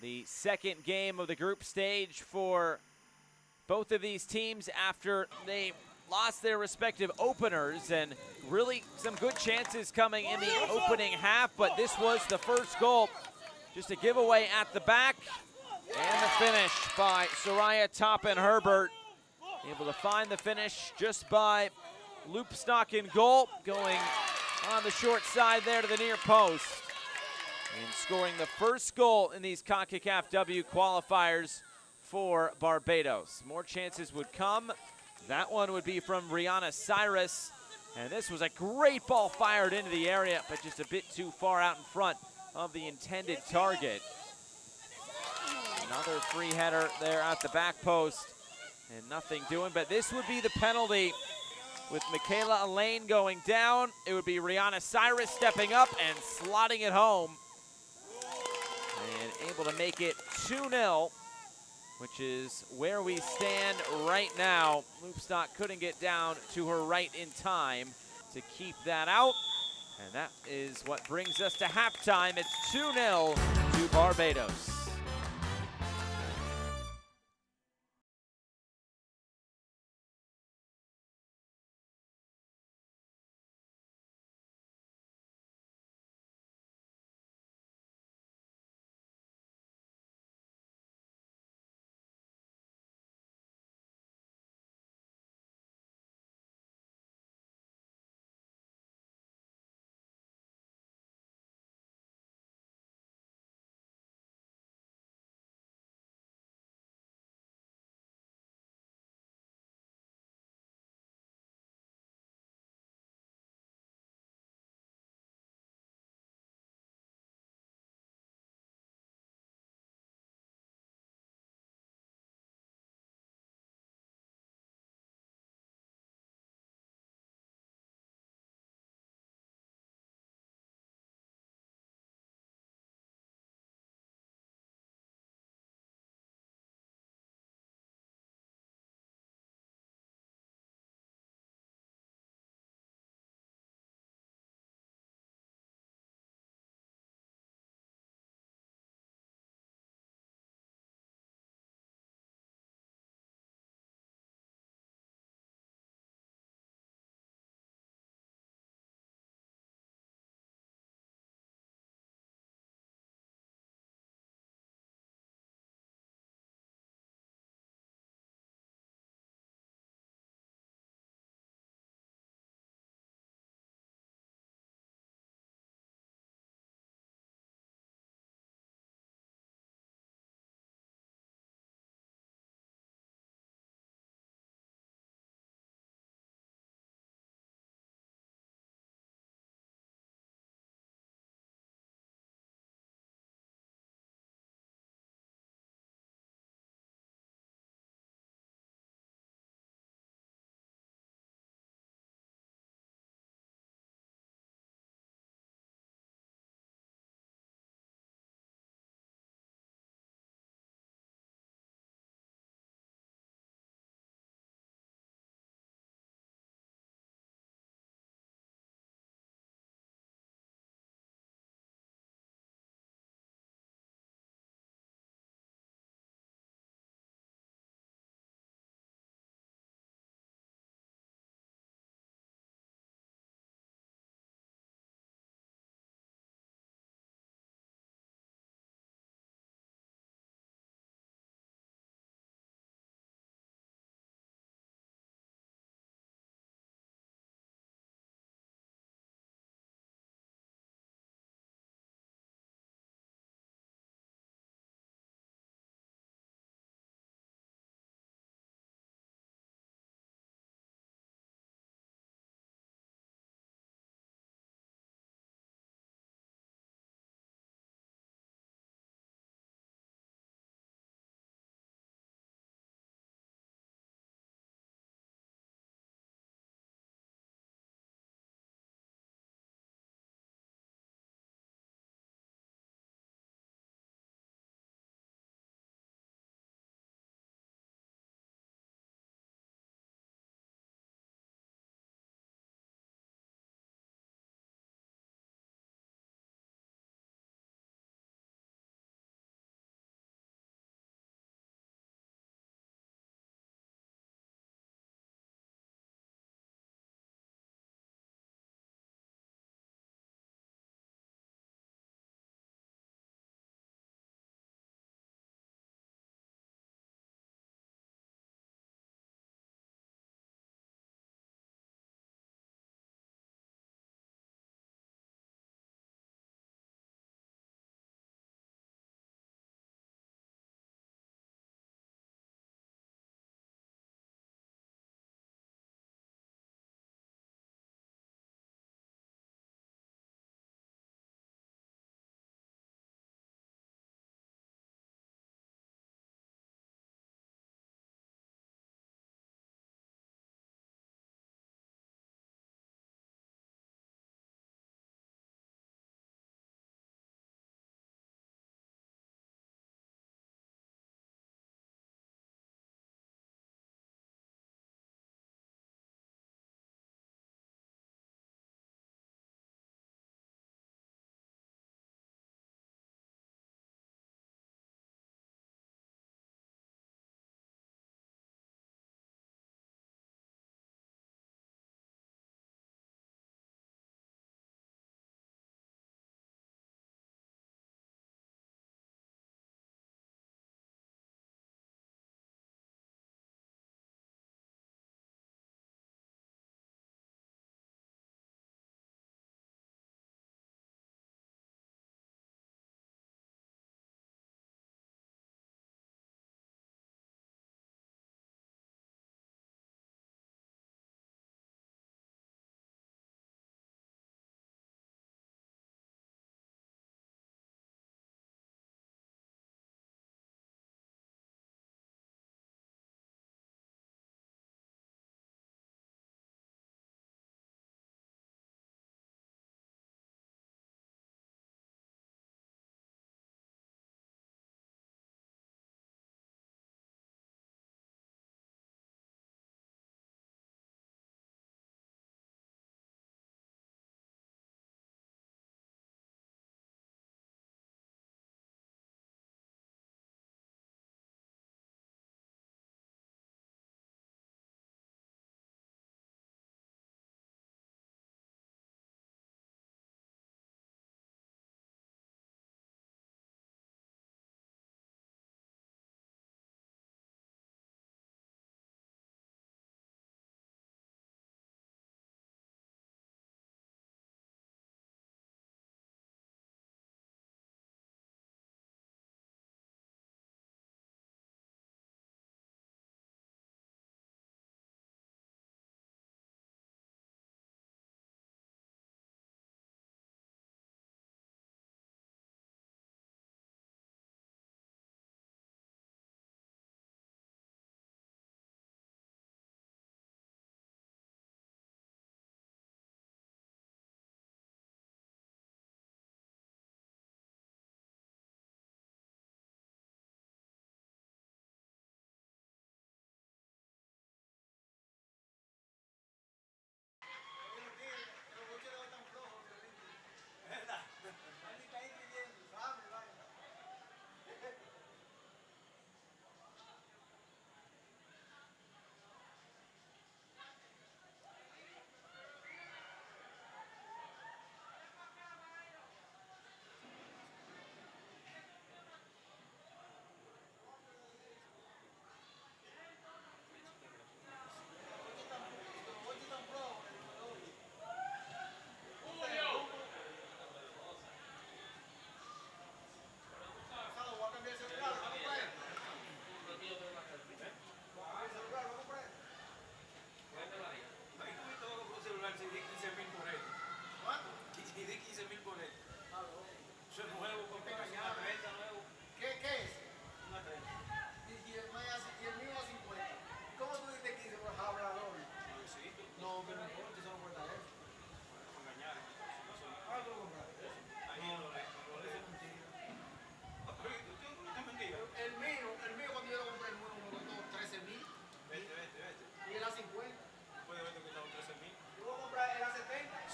Speaker 1: The second game of the group stage for both of these teams after they lost their respective openers, and really some good chances coming in the opening half, but this was the first goal. Just a giveaway at the back, and the finish by Soraya Toppin-Herbert. Able to find the finish just by Loopstock in goal, going on the short side there to the near post, and scoring the first goal in these CONCACAFW qualifiers for Barbados. More chances would come. That one would be from Rihanna Cyrus, and this was a great ball fired into the area, but just a bit too far out in front of the intended target. Another free header there at the back post, and nothing doing, but this would be the penalty. With Michaela Elaine going down, it would be Rihanna Cyrus stepping up and slotting it home, and able to make it 2-0, which is where we stand right now. Loopstock couldn't get down to her right in time to keep that out, and that is what brings us to halftime. It's 2-0 to Barbados.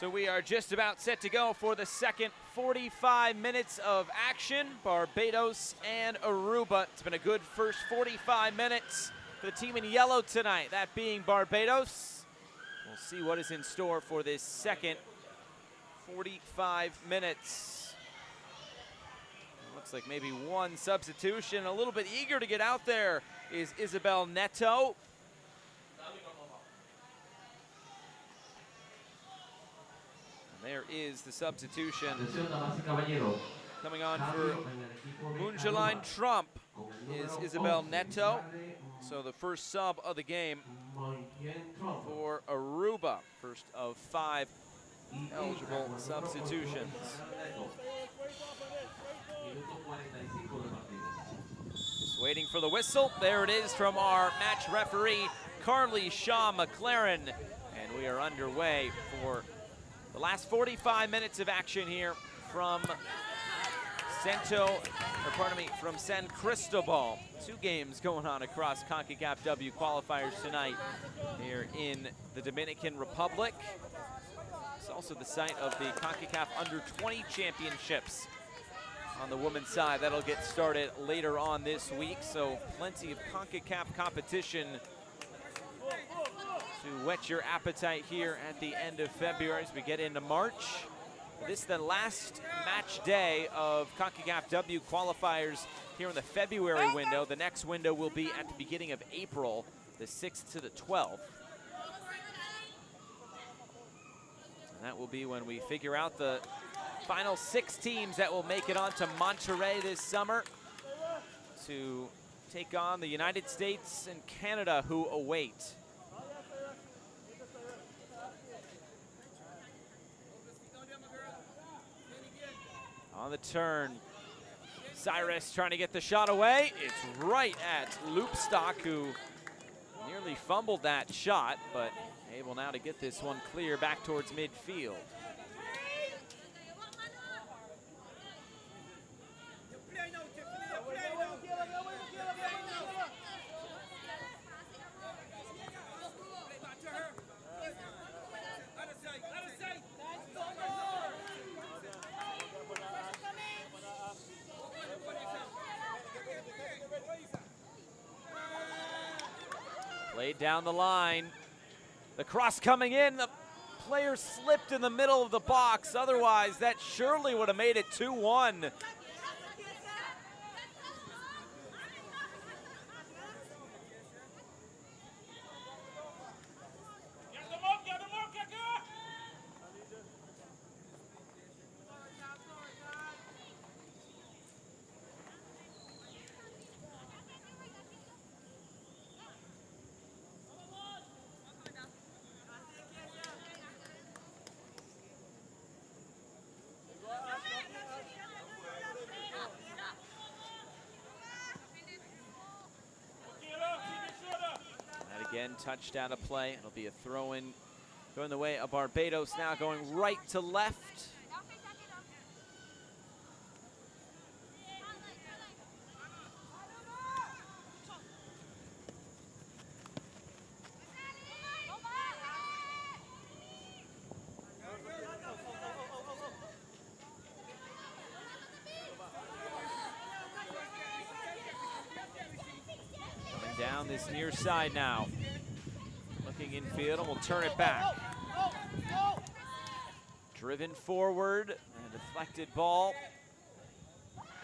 Speaker 1: So we are just about set to go for the second 45 minutes of action. Barbados and Aruba. It's been a good first 45 minutes for the team in yellow tonight, that being Barbados. We'll see what is in store for this second 45 minutes. Looks like maybe one substitution. A little bit eager to get out there is Isabel Neto. There is the substitution. Coming on for Munjaline Trump is Isabel Neto. So the first sub of the game for Aruba. First of 5 eligible substitutions. Just waiting for the whistle. There it is from our match referee, Carly Shaw McLaren. And we are underway for the last 45 minutes of action here from from San Cristobal. 2 games going on across CONCACAFW qualifiers tonight here in the Dominican Republic. It's also the site of the CONCACAF Under-20 Championships on the women's side. That'll get started later on this week, so plenty of CONCACAF competition to whet your appetite here at the end of February as we get into March. This is the last match day of CONCACAFW qualifiers here in the February window. The next window will be at the beginning of April, the 6th to the 12th. And that will be when we figure out the final 6 teams that will make it onto Monterrey this summer to take on the United States and Canada, who await. On the turn, Cyrus trying to get the shot away. It's right at Loopstock, who nearly fumbled that shot, but able now to get this one clear back towards midfield. Played down the line. The cross coming in. The player slipped in the middle of the box. Otherwise, that surely would have made it 2-1. Again, touchdown of play. It'll be a throw-in going the way of Barbados now, going right to left. Coming down this near side now. Looking infield, and we'll turn it back. Driven forward, and a deflected ball.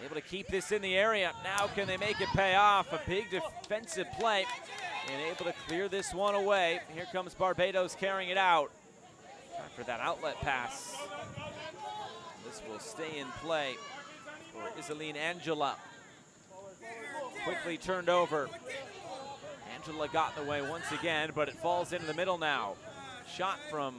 Speaker 1: Able to keep this in the area. Now can they make it pay off? A big defensive play, and able to clear this one away. Here comes Barbados carrying it out. Time for that outlet pass. This will stay in play for Isaline Angela. Quickly turned over. Angela got in the way once again, but it falls into the middle now. Shot from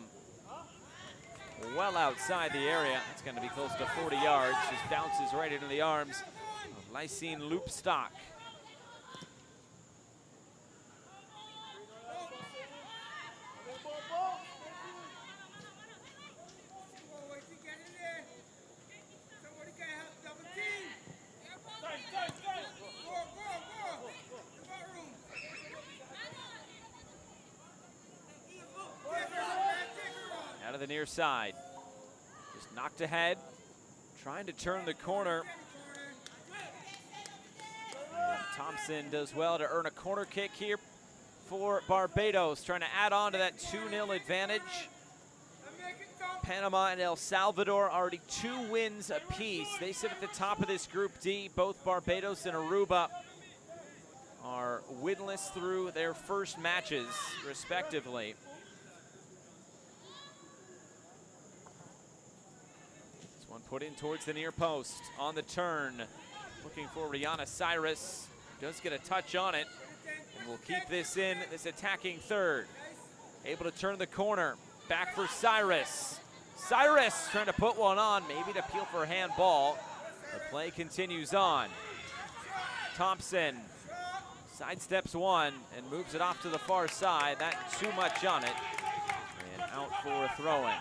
Speaker 1: well outside the area. It's going to be close to 40 yards. Just bounces right into the arms of Lysine Loopstock. the near side. Just knocked ahead, trying to turn the corner. And Thompson does well to earn a corner kick here for Barbados, trying to add on to that 2-0 advantage. Panama and El Salvador already 2 wins apiece. They sit at the top of this Group D. Both Barbados and Aruba are winless through their first matches, respectively. This one put in towards the near post. On the turn, looking for Rihanna Cyrus. Does get a touch on it, and will keep this in, this attacking third. Able to turn the corner. Back for Cyrus. Cyrus trying to put one on, maybe to appeal for a handball. The play continues on. Thompson sidesteps one and moves it off to the far side. That too much on it. And out for a throw-in.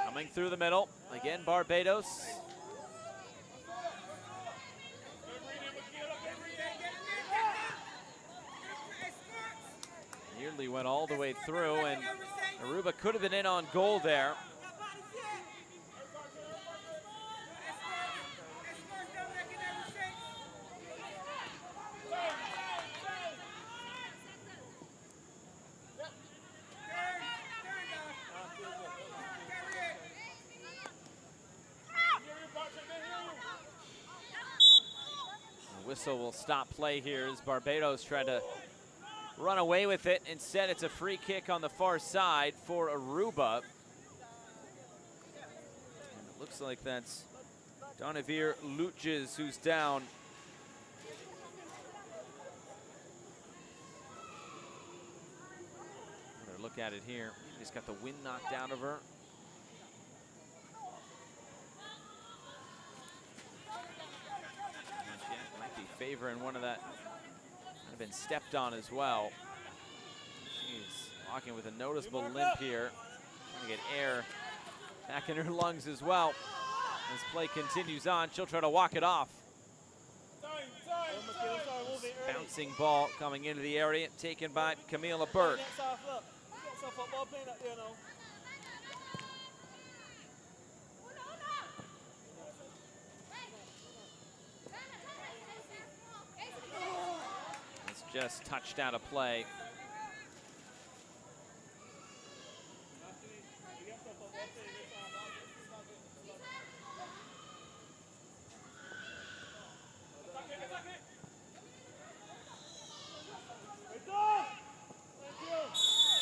Speaker 1: Coming through the middle, again Barbados. Nearly went all the way through, and Aruba could have been in on goal there. Whistle will stop play here as Barbados try to run away with it. Instead, it's a free kick on the far side for Aruba. And it looks like that's Donavir Luches who's down. Another look at it here. He's got the wind knocked out of her. Favoring one of that, might have been stepped on as well. She's walking with a noticeable limp here, trying to get air back in her lungs as well. As play continues on, she'll try to walk it off. Bouncing ball coming into the area, taken by Camila Burke. Just touched out of play.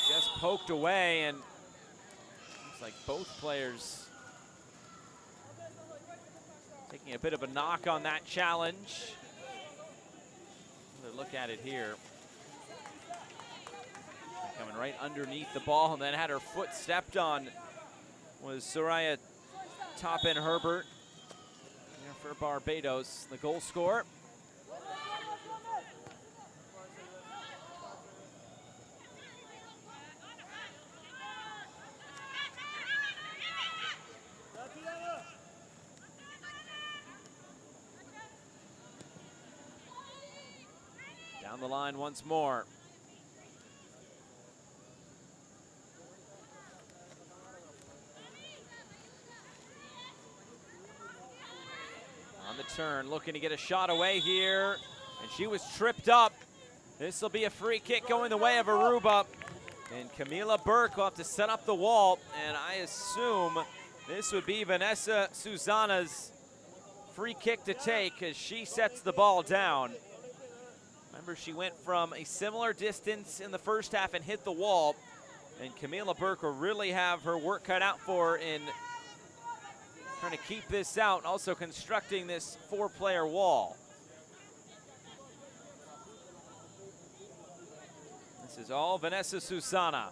Speaker 1: Just poked away, and looks like both players taking a bit of a knock on that challenge. Look at it here. Coming right underneath the ball, and then had her foot stepped on was Soraya Toppin-Herbert for Barbados, the goal scorer. Down the line once more. On the turn, looking to get a shot away here, and she was tripped up. This will be a free kick going the way of Aruba, and Camila Burke will have to set up the wall, and I assume this would be Vanessa Susana's free kick to take as she sets the ball down. Remember, she went from a similar distance in the first half and hit the wall, and Camila Burke will really have her work cut out for her in trying to keep this out, also constructing this 4-player wall. This is all Vanessa Susana.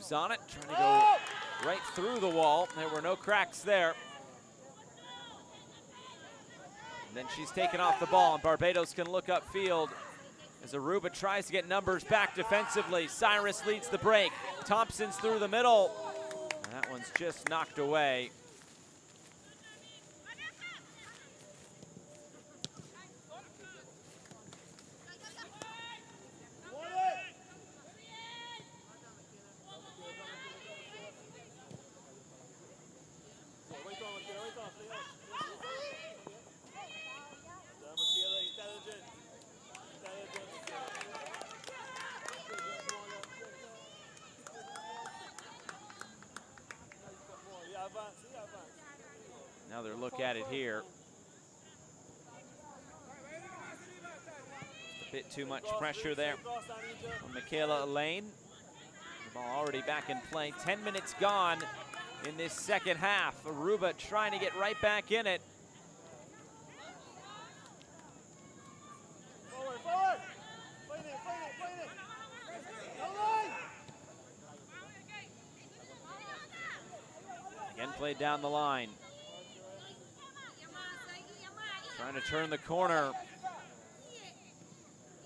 Speaker 1: moves on it, trying to go right through the wall. There were no cracks there. And then she's taken off the ball, and Barbados can look upfield as Aruba tries to get numbers back defensively. Cyrus leads the break. Thompson's through the middle. And that one's just knocked away. Another look at it here. A bit too much pressure there on Michaela Elaine. The ball already back in play. 10 minutes gone in this second half. Aruba trying to get right back in it. Again played down the line. Trying to turn the corner.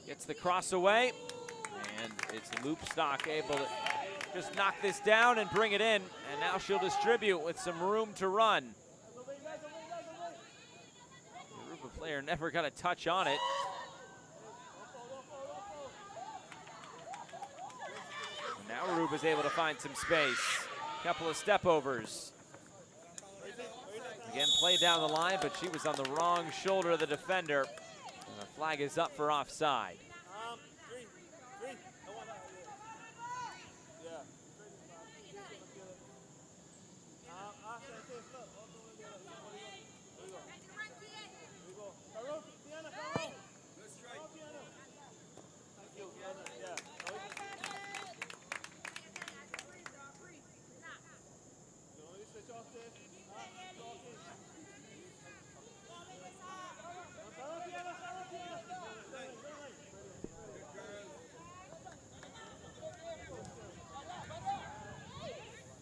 Speaker 1: Gets the cross away. And it's Loopstock able to just knock this down and bring it in. And now she'll distribute with some room to run. The Aruba player never got a touch on it. And now Aruba's able to find some space. Couple of step overs. Again, played down the line, but she was on the wrong shoulder of the defender. And the flag is up for offside.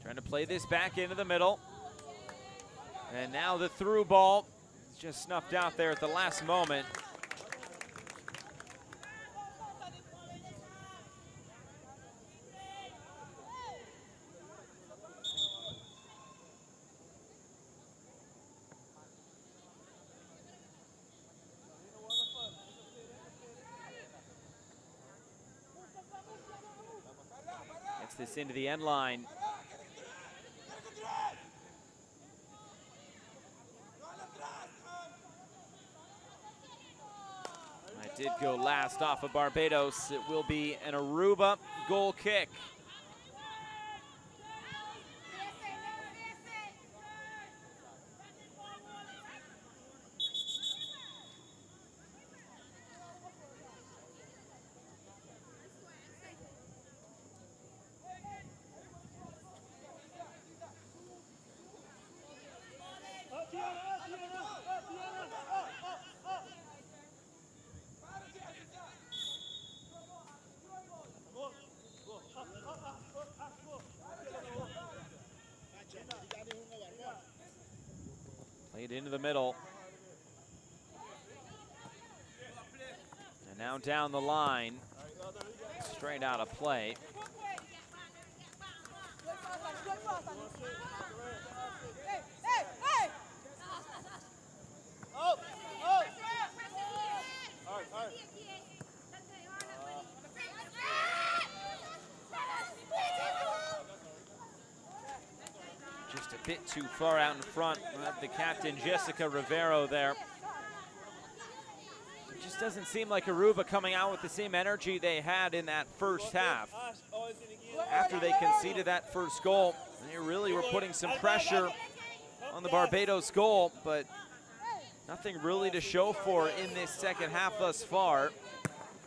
Speaker 1: Trying to play this back into the middle. And now the through ball is just snuffed out there at the last moment. Gets this into the end line. Did go last off of Barbados. It will be an Aruba goal kick. Played into the middle. And now down the line. Straight out of play. Just a bit too far out in front of the captain, Jessica Rivero there. It just doesn't seem like Aruba coming out with the same energy they had in that first half. After they conceded that first goal, they really were putting some pressure on the Barbados goal, but nothing really to show for in this second half thus far.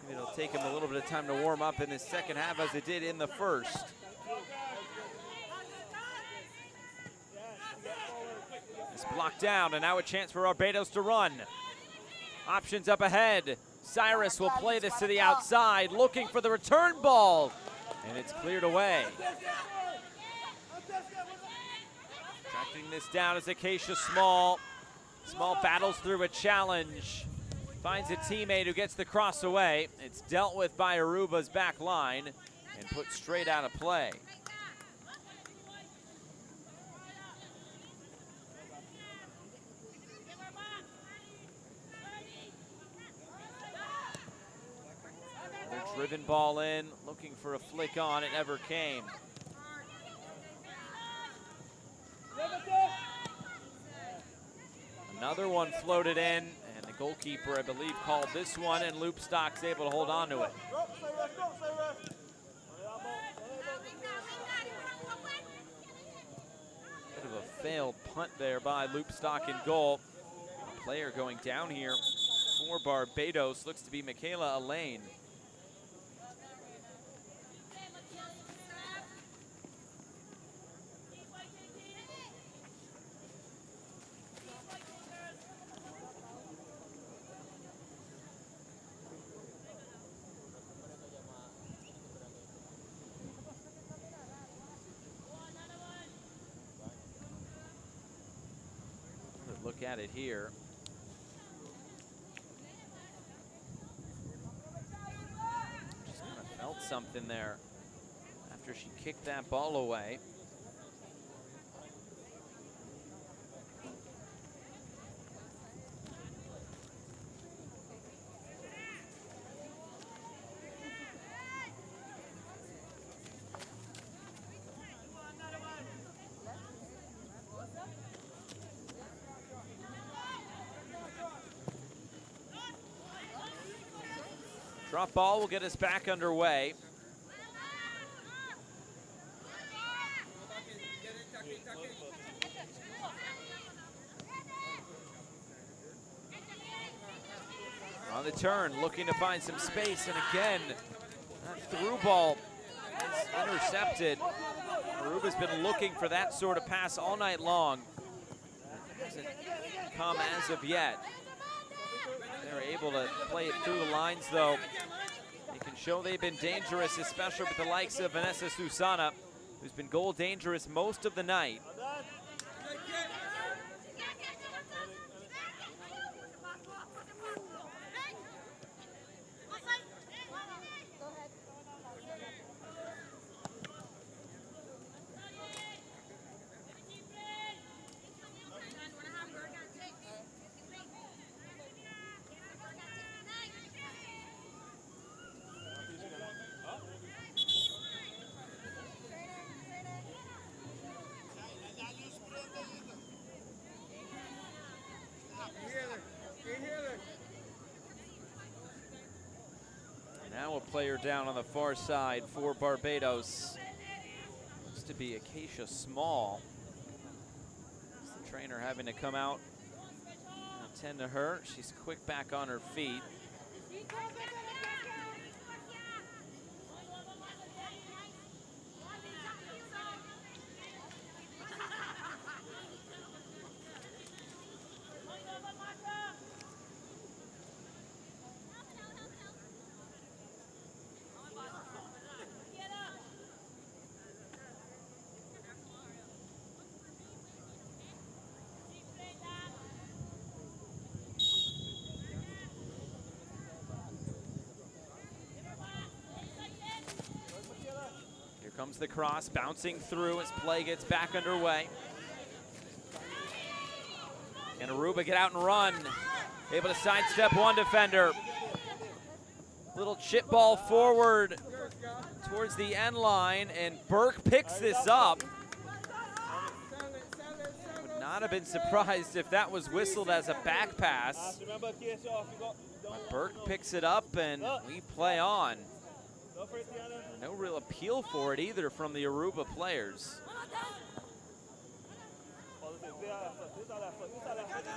Speaker 1: Maybe it'll take them a little bit of time to warm up in this second half as it did in the first. It's blocked down, and now a chance for Barbados to run. Options up ahead. Cyrus will play this to the outside, looking for the return ball, and it's cleared away. Tracking this down is Acacia Small. Small battles through a challenge. Finds a teammate who gets the cross away. It's dealt with by Aruba's back line and put straight out of play. Another driven ball in, looking for a flick on, it never came. Another one floated in, and the goalkeeper, I believe, called this one, and Loopstock's able to hold on to it. Bit of a failed punt there by Loopstock in goal. A player going down here for Barbados looks to be Michaela Elaine. Look at it here. Just kind of felt something there after she kicked that ball away. Drop ball will get us back underway. On the turn, looking to find some space, and again, that through ball is intercepted. Aruba's been looking for that sort of pass all night long. It hasn't come as of yet. They're able to play it through the lines, though. They can show they've been dangerous, especially with the likes of Vanessa Susana, who's been goal dangerous most of the night. Now a player down on the far side for Barbados. Looks to be Acacia Small. It's the trainer having to come out and attend to her. She's quick back on her feet. Comes the cross, bouncing through as play gets back underway. Can Aruba get out and run? Able to sidestep one defender. Little chip ball forward towards the end line, and Burke picks this up. Would not have been surprised if that was whistled as a back pass. But Burke picks it up, and we play on. No real appeal for it either from the Aruba players.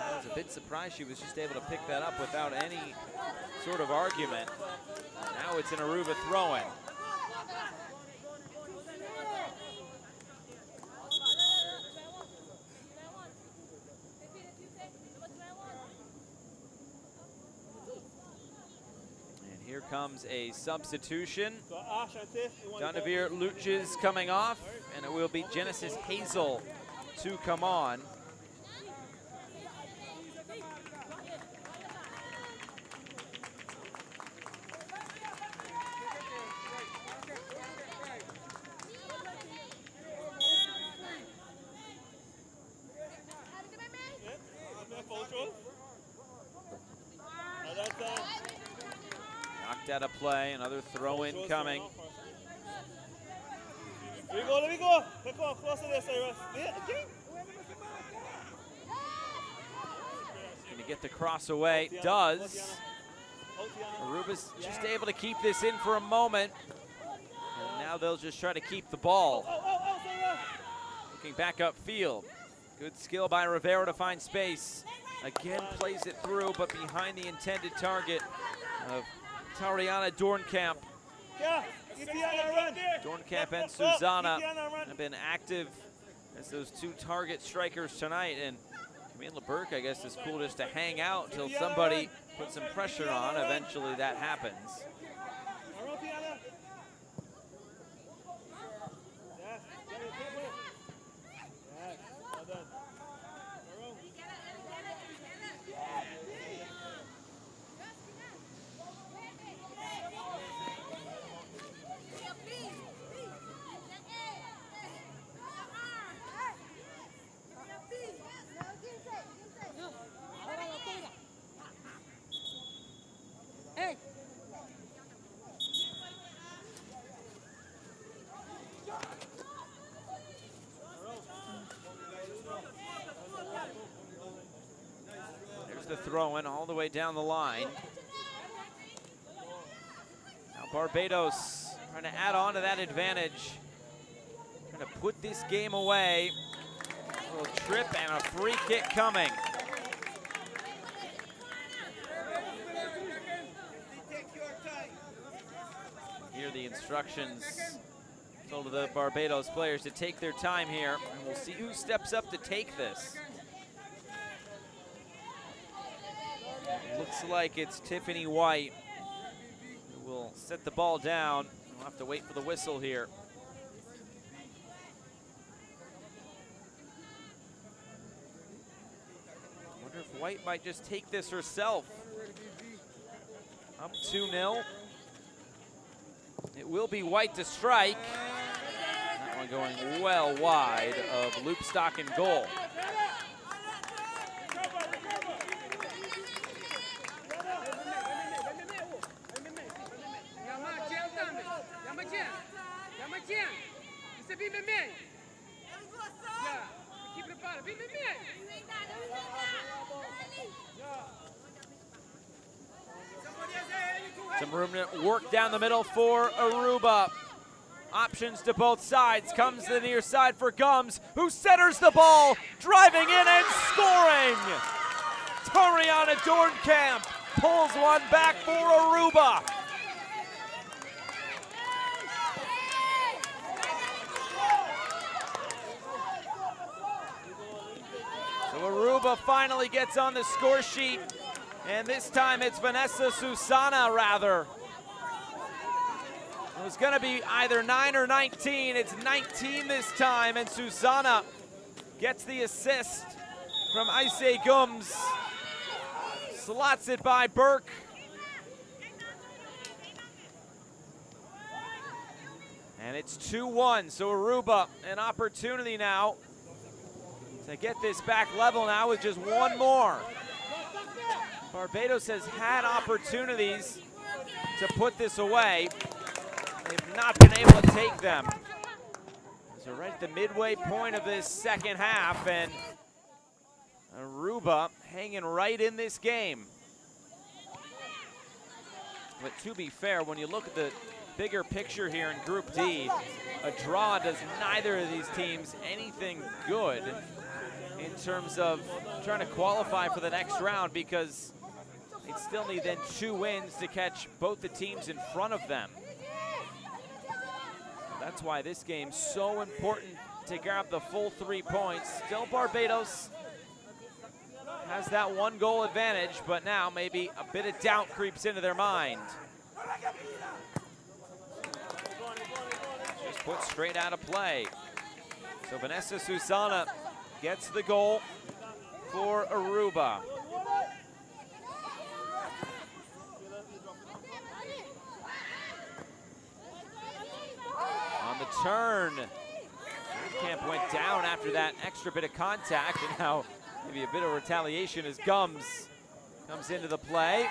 Speaker 1: I was a bit surprised she was just able to pick that up without any sort of argument. Now it's an Aruba throw-in. And here comes a substitution.
Speaker 3: So Ash and Tiff, you want to go?
Speaker 1: Donavir Luches coming off, and it will be Genesis Hazel to come on. Knocked out of play, another throw-in coming.
Speaker 3: Let me go. Let's go close to this, Cyrus.
Speaker 1: Going to get the cross away, does. Aruba's just able to keep this in for a moment. And now they'll just try to keep the ball. Looking back upfield. Good skill by Rivera to find space. Again plays it through, but behind the intended target of Tariana Dornkamp. Dornkamp and Susanna have been active as those two target strikers tonight. And Camille LeBurke, I guess, is cool just to hang out until somebody puts some pressure on. Eventually that happens. The throw-in all the way down the line. Now Barbados trying to add on to that advantage. Trying to put this game away. A little trip and a free kick coming. Here the instructions told the Barbados players to take their time here, and we'll see who steps up to take this. Looks like it's Tiffany White who will set the ball down. We'll have to wait for the whistle here. Wonder if White might just take this herself. Up 2-0. It will be White to strike. That one going well wide of Loopstock and goal. Some room to work down the middle for Aruba. Options to both sides. Comes to the near side for Gums, who centers the ball, driving in and scoring. Tariana Dornkamp pulls one back for Aruba. So Aruba finally gets on the score sheet. And this time it's Susana, rather. It was gonna be either 9 or 19. It's 19 this time, and Susana gets the assist from Aise Gums. Slots it by Burke. And it's 2-1, so Aruba, an opportunity now to get this back level now with just one more. Barbados has had opportunities to put this away. They've not been able to take them. So right at the midway point of this second half, and Aruba hanging right in this game. But to be fair, when you look at the bigger picture here in Group D, a draw does neither of these teams anything good in terms of trying to qualify for the next round, because they'd still need then 2 wins to catch both the teams in front of them. That's why this game's so important to grab the full 3 points. Still Barbados has that 1 goal advantage, but now maybe a bit of doubt creeps into their mind. Just put straight out of play. So Vanessa Susana gets the goal for Aruba. On the turn, Camp went down after that extra bit of contact, and now maybe a bit of retaliation as Gums comes into the play.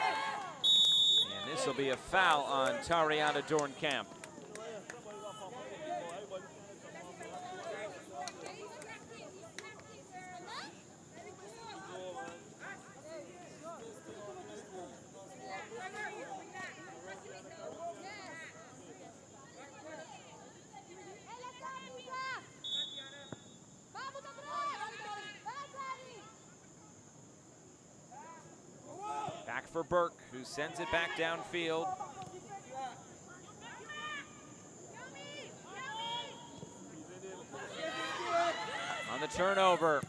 Speaker 1: And this will be a foul on Tariana Dornkamp. Back for Burke, who sends it back downfield. On the turnover,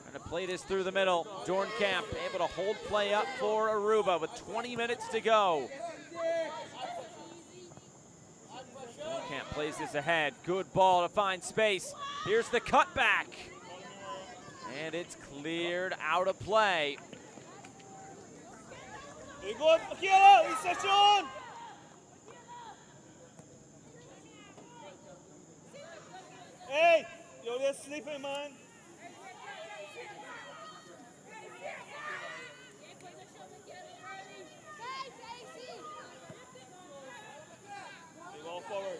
Speaker 1: trying to play this through the middle. Dornkamp able to hold play up for Aruba with 20 minutes to go. Dornkamp plays this ahead. Good ball to find space. Here's the cutback. And it's cleared out of play.
Speaker 3: Good, Akira, reception! Hey, you're just sleeping, man. Go forward.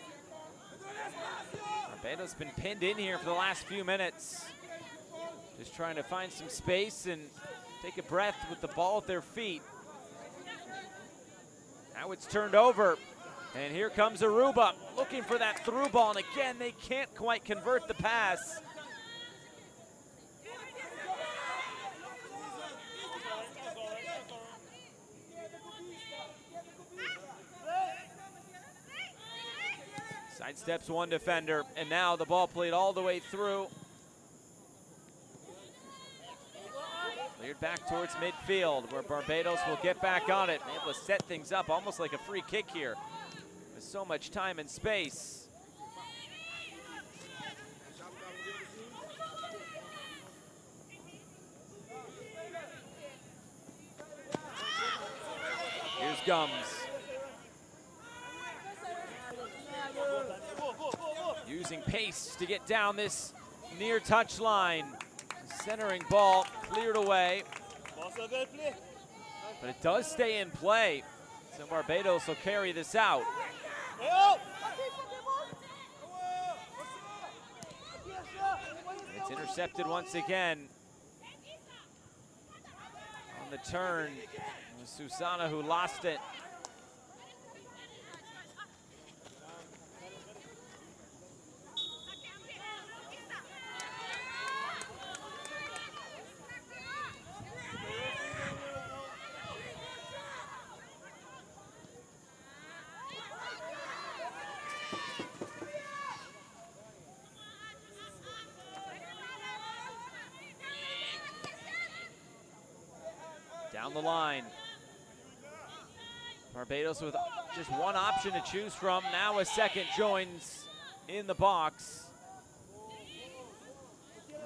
Speaker 1: Barbados been pinned in here for the last few minutes. Just trying to find some space and take a breath with the ball at their feet. Now it's turned over, and here comes Aruba looking for that through ball, and again, they can't quite convert the pass. Sidesteps one defender, and now the ball played all the way through. Cleared back towards midfield, where Barbados will get back on it, able to set things up almost like a free kick here with so much time and space. Here's Gums. Using pace to get down this near touchline. Centering ball cleared away, but it does stay in play, so Barbados will carry this out. It's intercepted once again. On the turn, it was Susana who lost it. Down the line. Barbados with just one option to choose from. Now a second joins in the box.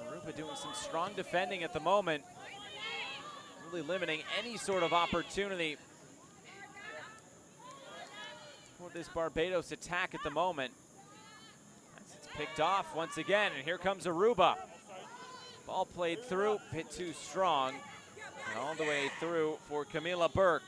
Speaker 1: Aruba doing some strong defending at the moment. Really limiting any sort of opportunity for this Barbados attack at the moment. As it's picked off once again, and here comes Aruba. Ball played through, bit too strong. And all the way through for Camila Burke.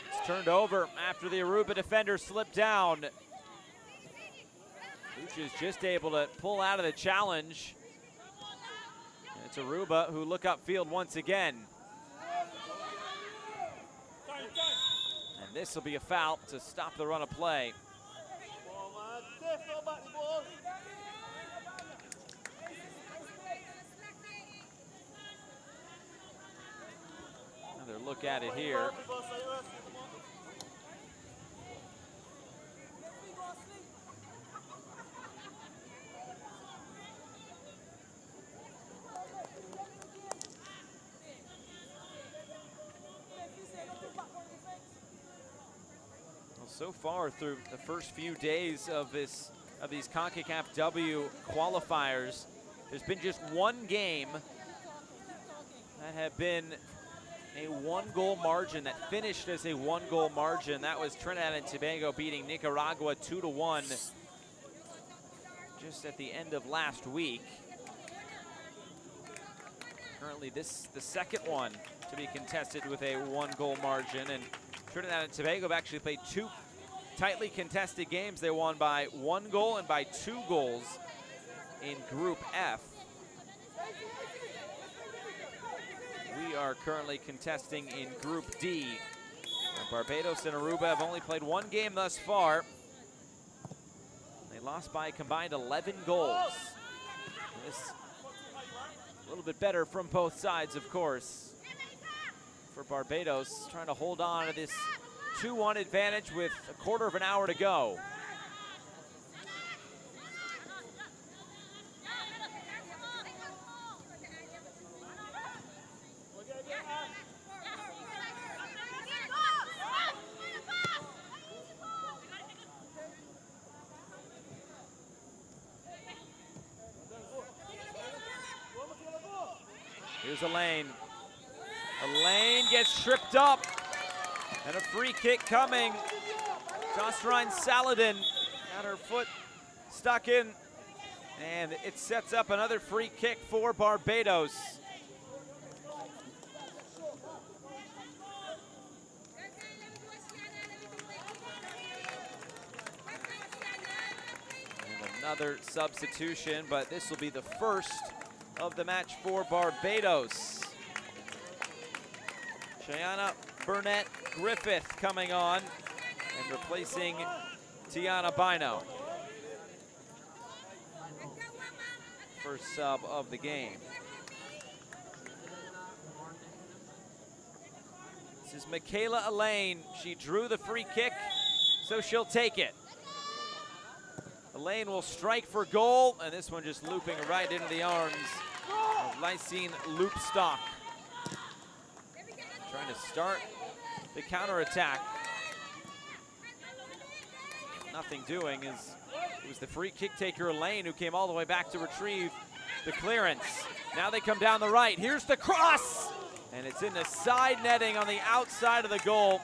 Speaker 1: It's turned over after the Aruba defender slipped down. Luch is just able to pull out of the challenge. It's Aruba who look upfield once again. And this will be a foul to stop the run of play. Another look at it here. Well, so far through the first few days of these CONCACAF qualifiers, there's been just one game that have been a one-goal margin, that finished as a one-goal margin. That was Trinidad and Tobago beating Nicaragua 2-1 just at the end of last week. Currently this the second one to be contested with a one-goal margin, and Trinidad and Tobago have actually played two tightly contested games. They won by 1 goal and by 2 goals in Group F. We are currently contesting in Group D. Barbados and Aruba have only played 1 game thus far. They lost by a combined 11 goals. This a little bit better from both sides, of course. For Barbados, trying to hold on to this 2-1 advantage with a quarter of an hour to go. Here's Elaine. Elaine gets tripped up. And a free kick coming. Josrine Saladin got her foot stuck in. And it sets up another free kick for Barbados. And another substitution, but this will be the first of the match for Barbados. Cheyenne Burnett Griffith coming on and replacing Tiana Bino. First sub of the game. This is Michaela Elaine. She drew the free kick, so she'll take it. Elaine will strike for goal, and this one just looping right into the arms of Lysine Loopstock. Trying to start the counterattack. Nothing doing as it was the free kick taker Elaine who came all the way back to retrieve the clearance. Now they come down the right. Here's the cross, and it's in the side netting on the outside of the goal.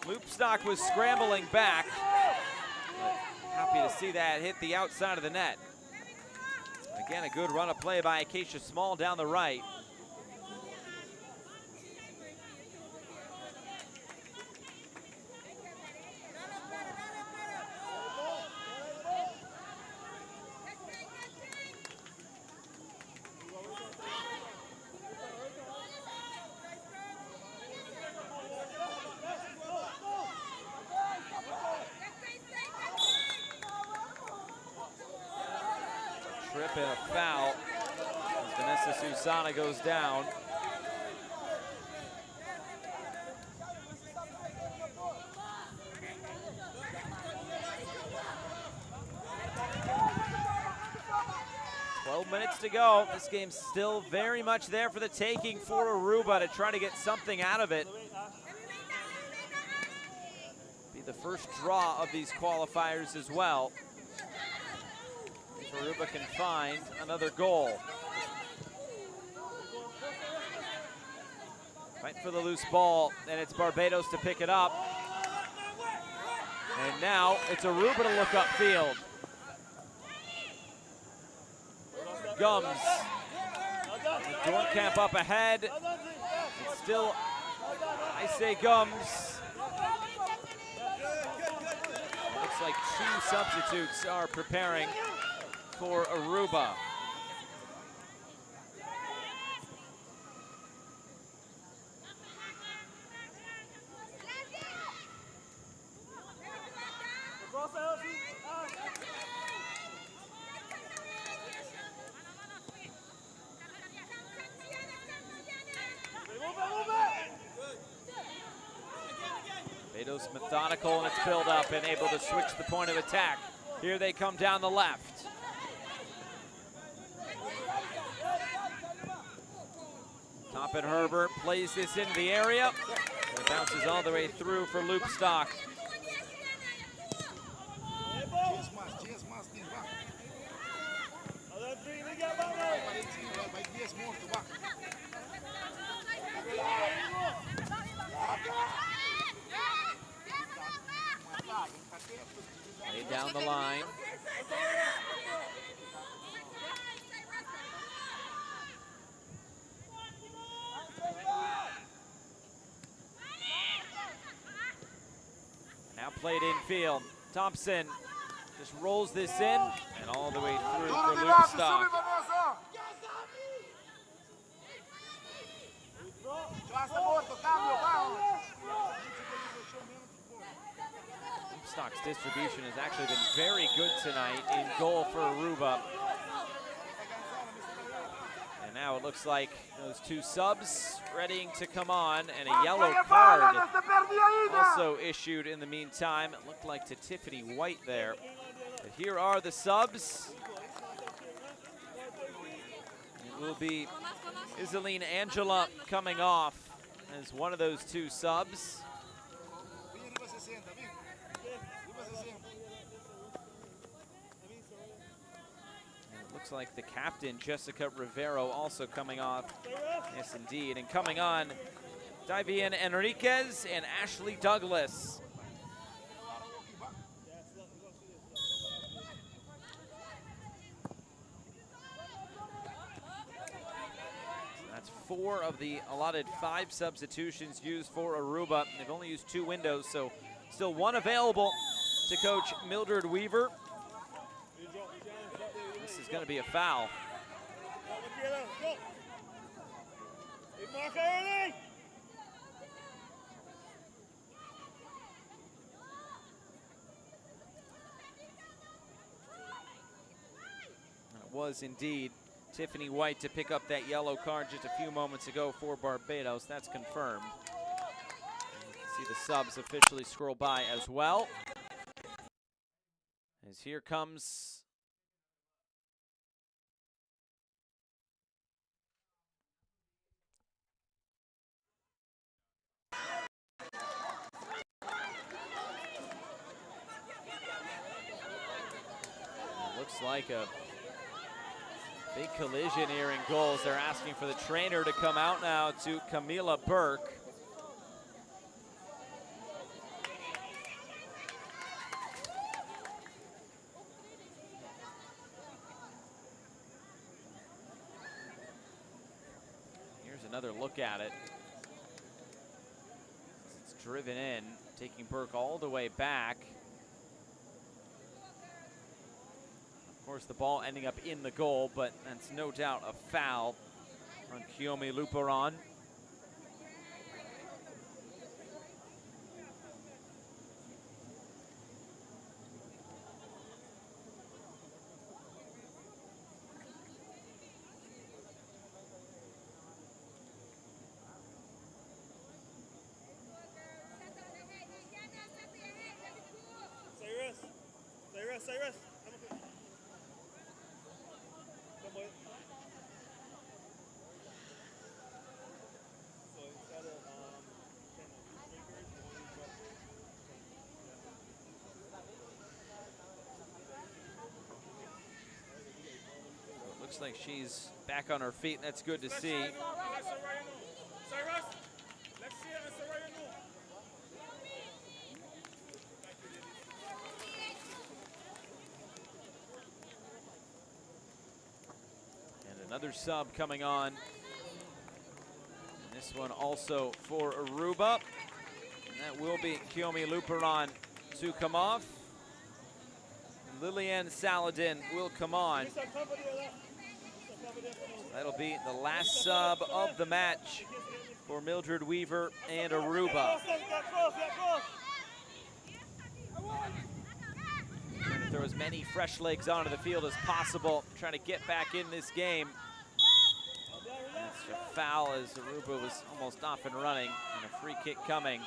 Speaker 1: Loopstock was scrambling back, but happy to see that hit the outside of the net. Again, a good run of play by Acacia Small down the right. Trip and a foul as Vanessa Susana goes down. Minutes to go. This game's still very much there for the taking for Aruba to try to get something out of it. Be the first draw of these qualifiers as well. If Aruba can find another goal. Fight for the loose ball, and it's Barbados to pick it up. And now it's Aruba to look upfield. Gums. Dornkamp up ahead. It's still, I say Gums. Looks like 2 substitutes are preparing for Aruba. Barbados methodical in its build-up and able to switch the point of attack. Here they come down the left. Toppin Herbert plays this into the area. It bounces all the way through for Loop Stock. Laid down the line. Now played infield. Thompson just rolls this in and all the way through for Loop Stock. Stock's distribution has actually been very good tonight in goal for Aruba. And now it looks like those two subs readying to come on, and a yellow card also issued in the meantime. It looked like to Tiffany White there. But here are the subs. It will be Isaline Angela coming off as one of those two subs. Looks like the captain, Jessica Rivero, also coming off. Yes, indeed. And coming on, Divian Enriquez and Ashley Douglas. That's 4 of the allotted 5 substitutions used for Aruba. They've only used 2 windows, so still 1 available to coach Mildred Weaver. This is going to be a foul. It was indeed Tiffany White to pick up that yellow card just a few moments ago for Barbados. That's confirmed. You can see the subs officially scroll by as well. As here comes looks like a big collision here in goals. They're asking for the trainer to come out now to Camila Burke. Here's another look at it. It's driven in, taking Burke all the way back. Of course, the ball ending up in the goal, but that's no doubt a foul on Kiyomi Luperon.
Speaker 3: Cyrus.
Speaker 1: Looks like she's back on her feet. That's good to see. And another sub coming on. And this one also for Aruba. And that will be Kiyomi Luperon to come off. Lillian Saladin will come on. That'll be the last sub of the match for Mildred Weaver and Aruba. Trying to throw as many fresh legs onto the field as possible, trying to get back in this game. That's a foul as Aruba was almost off and running, and a free kick coming.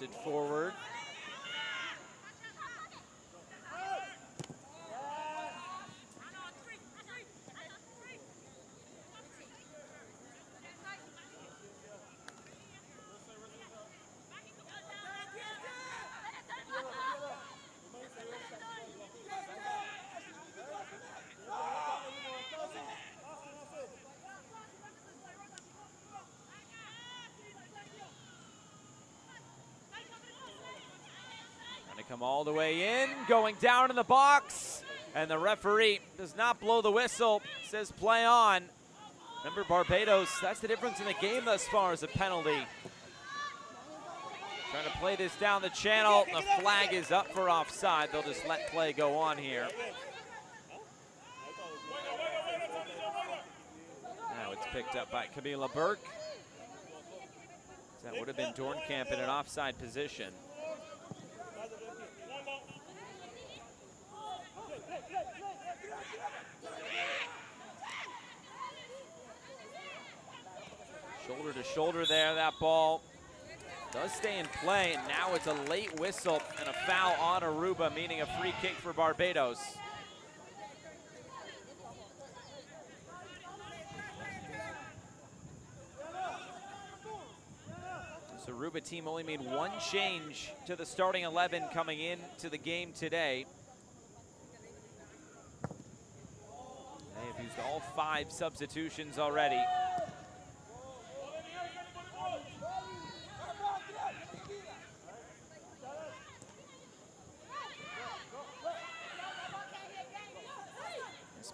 Speaker 1: Drifted forward. Come all the way in, going down in the box, and the referee does not blow the whistle, says play on. Remember, Barbados, that's the difference in the game thus far, as a penalty. Trying to play this down the channel, and the flag is up for offside. They'll just let play go on here. Now it's picked up by Camila Burke. That would have been Dornkamp in an offside position. Shoulder to shoulder there, that ball does stay in play, and now it's a late whistle and a foul on Aruba, meaning a free kick for Barbados. This Aruba team only made one change to the starting 11 coming into the game today. They have used all 5 substitutions already.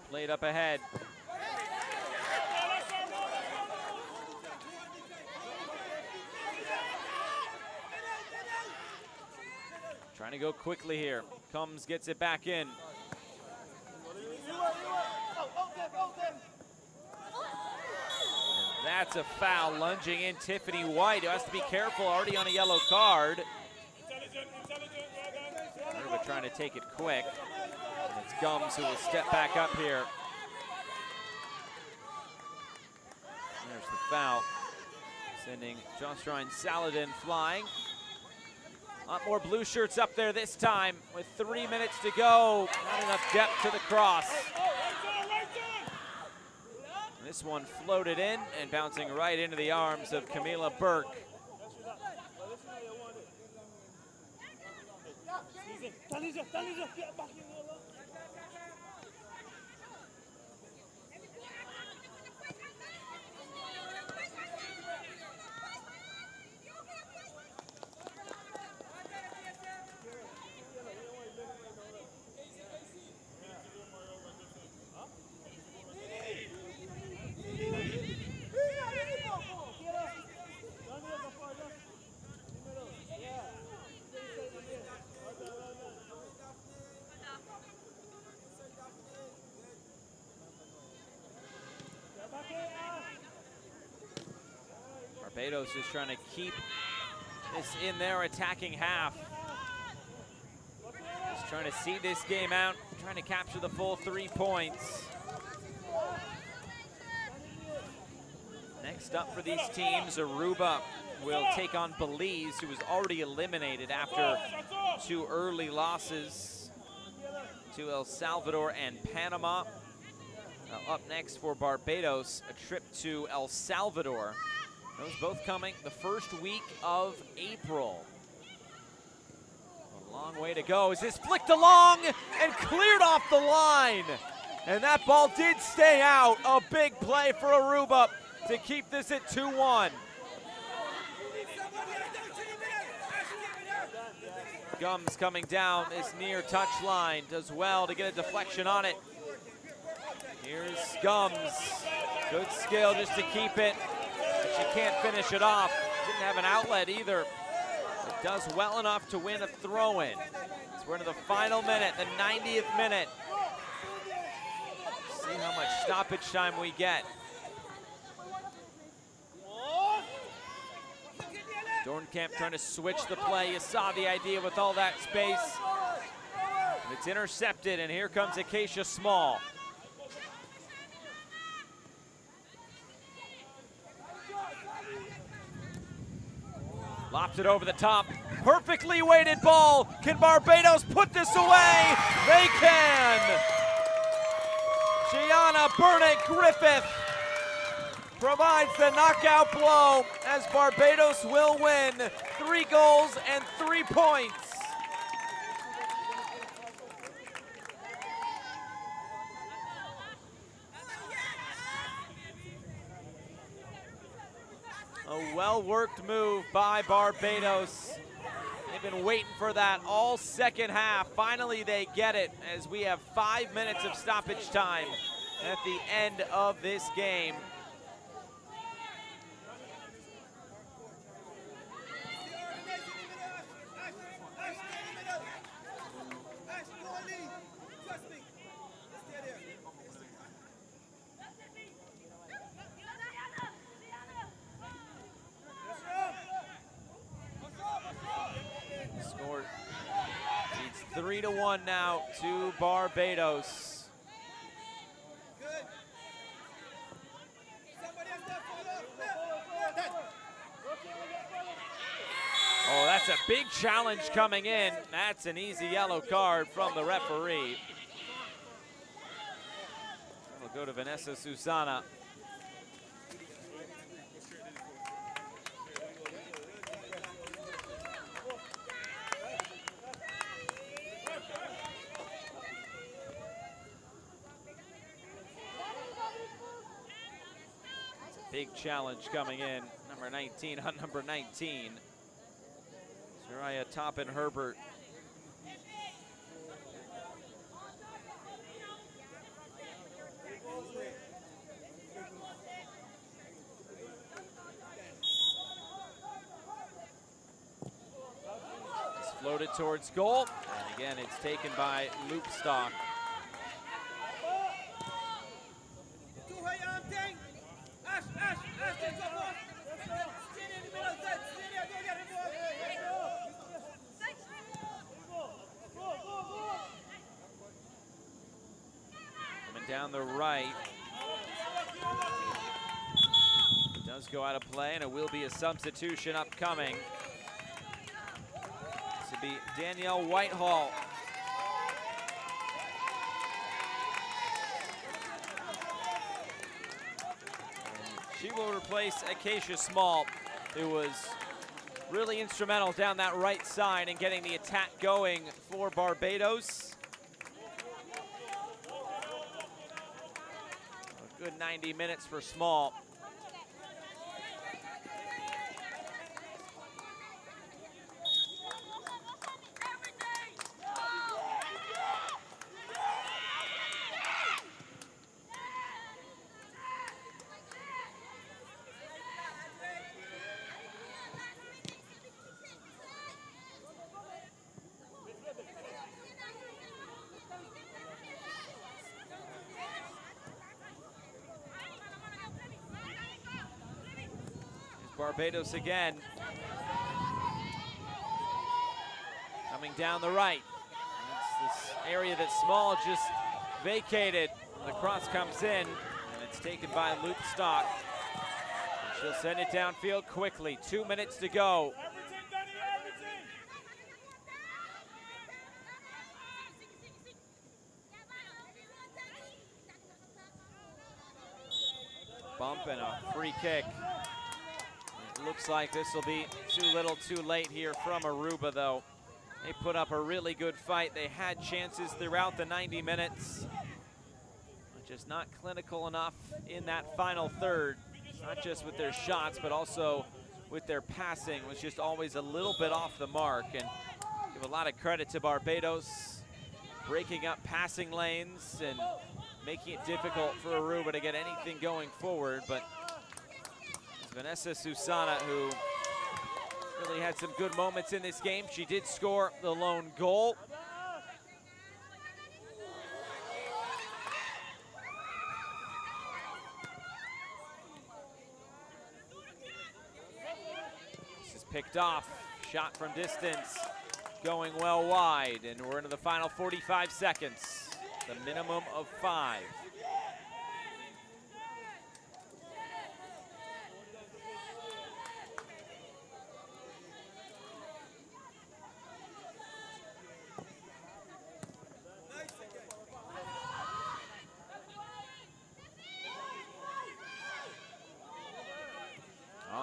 Speaker 1: Played up ahead. Trying to go quickly here. Combs gets it back in. And that's a foul, lunging in Tiffany White, who has to be careful, already on a yellow card. Aruba trying to take it quick. It's Gums who will step back up here. There's the foul, sending Jostrine Saladin flying. A lot more blue shirts up there this time with 3 minutes to go. Not enough depth to the cross. This one floated in and bouncing right into the arms of Camila Burke. Barbados is trying to keep this in their attacking half. Just trying to see this game out, trying to capture the full 3 points. Next up for these teams, Aruba will take on Belize, who was already eliminated after 2 early losses to El Salvador and Panama. Now up next for Barbados, a trip to El Salvador. Those both coming the first week of April. A long way to go as this flicked along and cleared off the line. And that ball did stay out. A big play for Aruba to keep this at 2-1. Gums coming down this near touch line. Does well to get a deflection on it. Here's Gums. Good skill just to keep it. But she can't finish it off. Didn't have an outlet either. It does well enough to win a throw-in. So we're into the final minute, the 90th minute. See how much stoppage time we get. Dornkamp trying to switch the play. You saw the idea with all that space. And it's intercepted, and here comes Acacia Small. Lopped it over the top. Perfectly weighted ball. Can Barbados put this away? They can. Gianna Burnett-Griffith provides the knockout blow as Barbados will win 3 goals and 3 points. A well-worked move by Barbados. They've been waiting for that all second half. Finally, they get it as we have 5 minutes of stoppage time at the end of this game. Score leads 3-1 now to Barbados. Oh, that's a big challenge coming in. That's an easy yellow card from the referee. We'll go to Vanessa Susana. Big challenge coming in. Number 19 on number 19. Soraya Toppin-Herbert. It's floated towards goal. And again, it's taken by Loopstock. Down the right. It does go out of play, and it will be a substitution upcoming. This will be Danielle Whitehall. And she will replace Acacia Small, who was really instrumental down that right side in getting the attack going for Barbados. Good 90 minutes for Small. Barbados again. Coming down the right. It's this area that Small just vacated. The cross comes in, and it's taken by Loopstock. She'll send it downfield quickly. 2 minutes to go. Bump and a free kick. Looks like this will be too little too late here from Aruba, though. They put up a really good fight. They had chances throughout the 90 minutes. Just not clinical enough in that final third. Not just with their shots, but also with their passing. Was just always a little bit off the mark. And give a lot of credit to Barbados, breaking up passing lanes and making it difficult for Aruba to get anything going forward. But Vanessa Susana, who really had some good moments in this game. She did score the lone goal. This is picked off, shot from distance, going well wide, and we're into the final 45 seconds, the minimum of 5.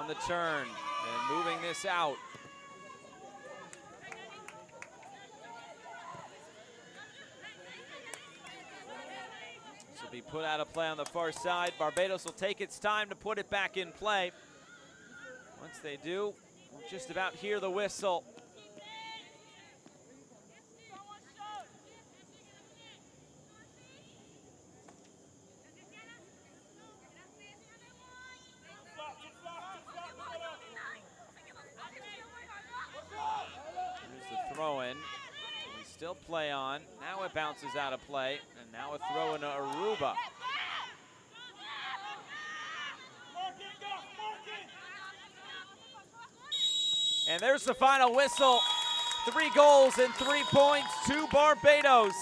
Speaker 1: on the turn and moving this out. This will be put out of play on the far side. Barbados will take its time to put it back in play. Once they do, we'll just about hear the whistle. Throw-in. We still play on. Now it bounces out of play, and now a throw in to Aruba. And there's the final whistle. 3 goals and 3 points to Barbados.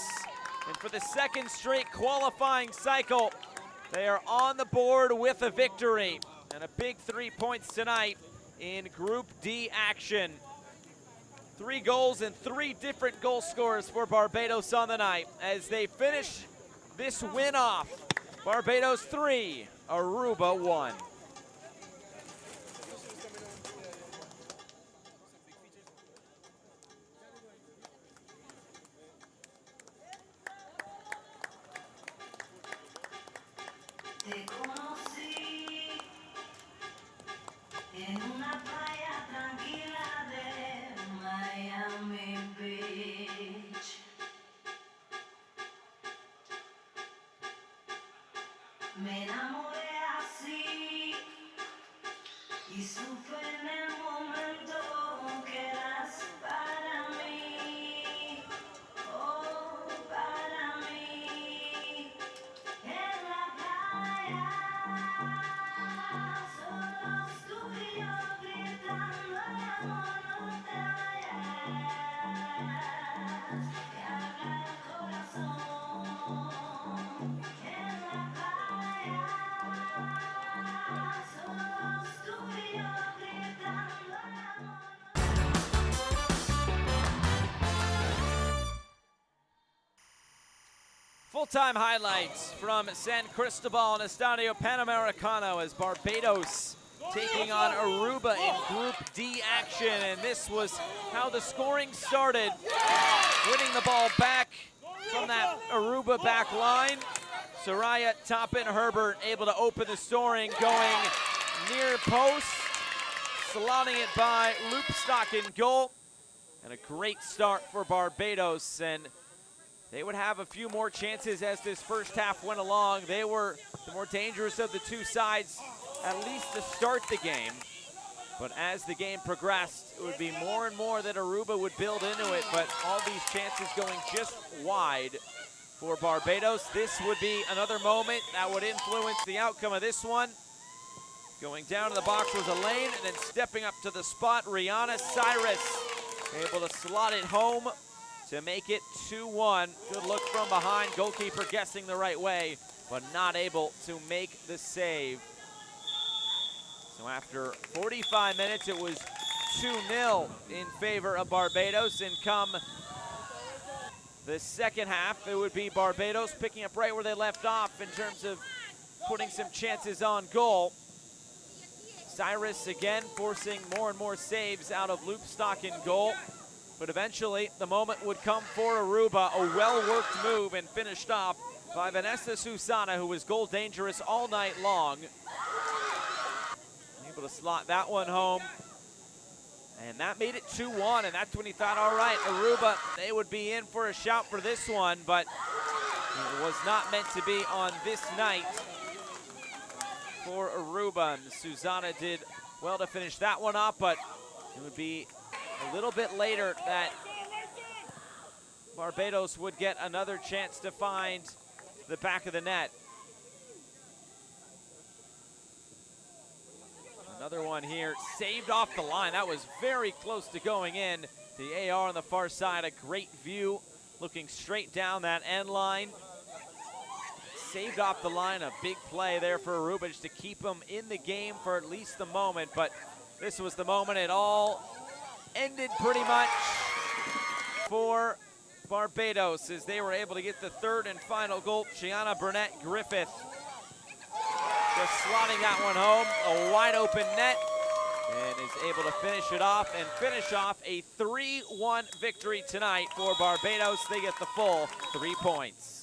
Speaker 1: And for the second straight qualifying cycle, they are on the board with a victory. And a big 3 points tonight in Group D action. 3 goals and 3 different goal scorers for Barbados on the night as they finish this win off. Barbados 3, Aruba 1.
Speaker 4: Me enamoré así y supe en el momento que eras para mí, oh, para mí. En la playa, solos tú y yo gritando amor, no te vayas, que habla el corazón. En la playa, solos tú y yo gritando amor.
Speaker 1: Full-time highlights from San Cristobal and Estadio Panamericano as Barbados taking on Aruba in Group D action. And this was how the scoring started. Winning the ball back from that Aruba back line. Soraya Toppin-Herbert able to open the scoring, going near post, slotting it by Loopstock in goal. And a great start for Barbados, and they would have a few more chances as this first half went along. They were the more dangerous of the two sides, at least to start the game. But as the game progressed, it would be more and more that Aruba would build into it, but all these chances going just wide for Barbados. This would be another moment that would influence the outcome of this one. Going down to the box was Elaine, and then stepping up to the spot, Rihanna Cyrus, able to slot it home to make it 2-1. Good look from behind, goalkeeper guessing the right way, but not able to make the save. So after 45 minutes, it was 2-0 in favor of Barbados, and come the second half, it would be Barbados picking up right where they left off in terms of putting some chances on goal. Cyrus again forcing more and more saves out of Loopstock in goal. But eventually, the moment would come for Aruba, a well-worked move and finished off by Vanessa Susana, who was goal dangerous all night long. Able to slot that one home. And that made it 2-1, and that's when he thought, all right, Aruba, they would be in for a shout for this one, but it was not meant to be on this night for Aruba. And Susana did well to finish that one off, but it would be a little bit later that Barbados would get another chance to find the back of the net. Another one here, saved off the line. That was very close to going in. The AR on the far side, a great view, looking straight down that end line. Saved off the line, a big play there for Aruba just to keep them in the game for at least the moment, but this was the moment it all ended pretty much for Barbados as they were able to get the third and final goal. Gianna Burnett Griffith just slotting that one home. A wide open net. and is able to finish it off and finish off a 3-1 victory tonight for Barbados. They get the full 3 points.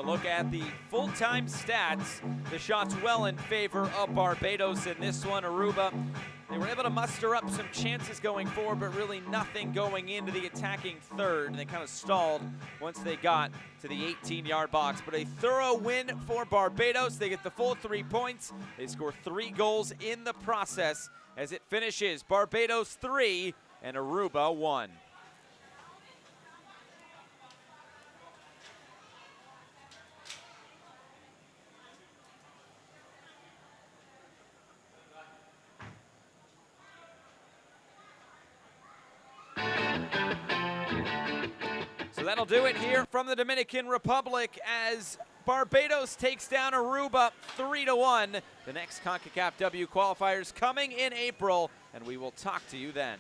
Speaker 1: Look at the full-time stats. The shots well in favor of Barbados in this one. Aruba, they were able to muster up some chances going forward, but really nothing going into the attacking third. They kind of stalled once they got to the 18-yard box. But a thorough win for Barbados. They get the full 3 points. They score 3 goals in the process as it finishes Barbados 3 and Aruba 1. So that'll do it here from the Dominican Republic as Barbados takes down Aruba 3-1. The next CONCACAFW qualifiers coming in April, and we will talk to you then.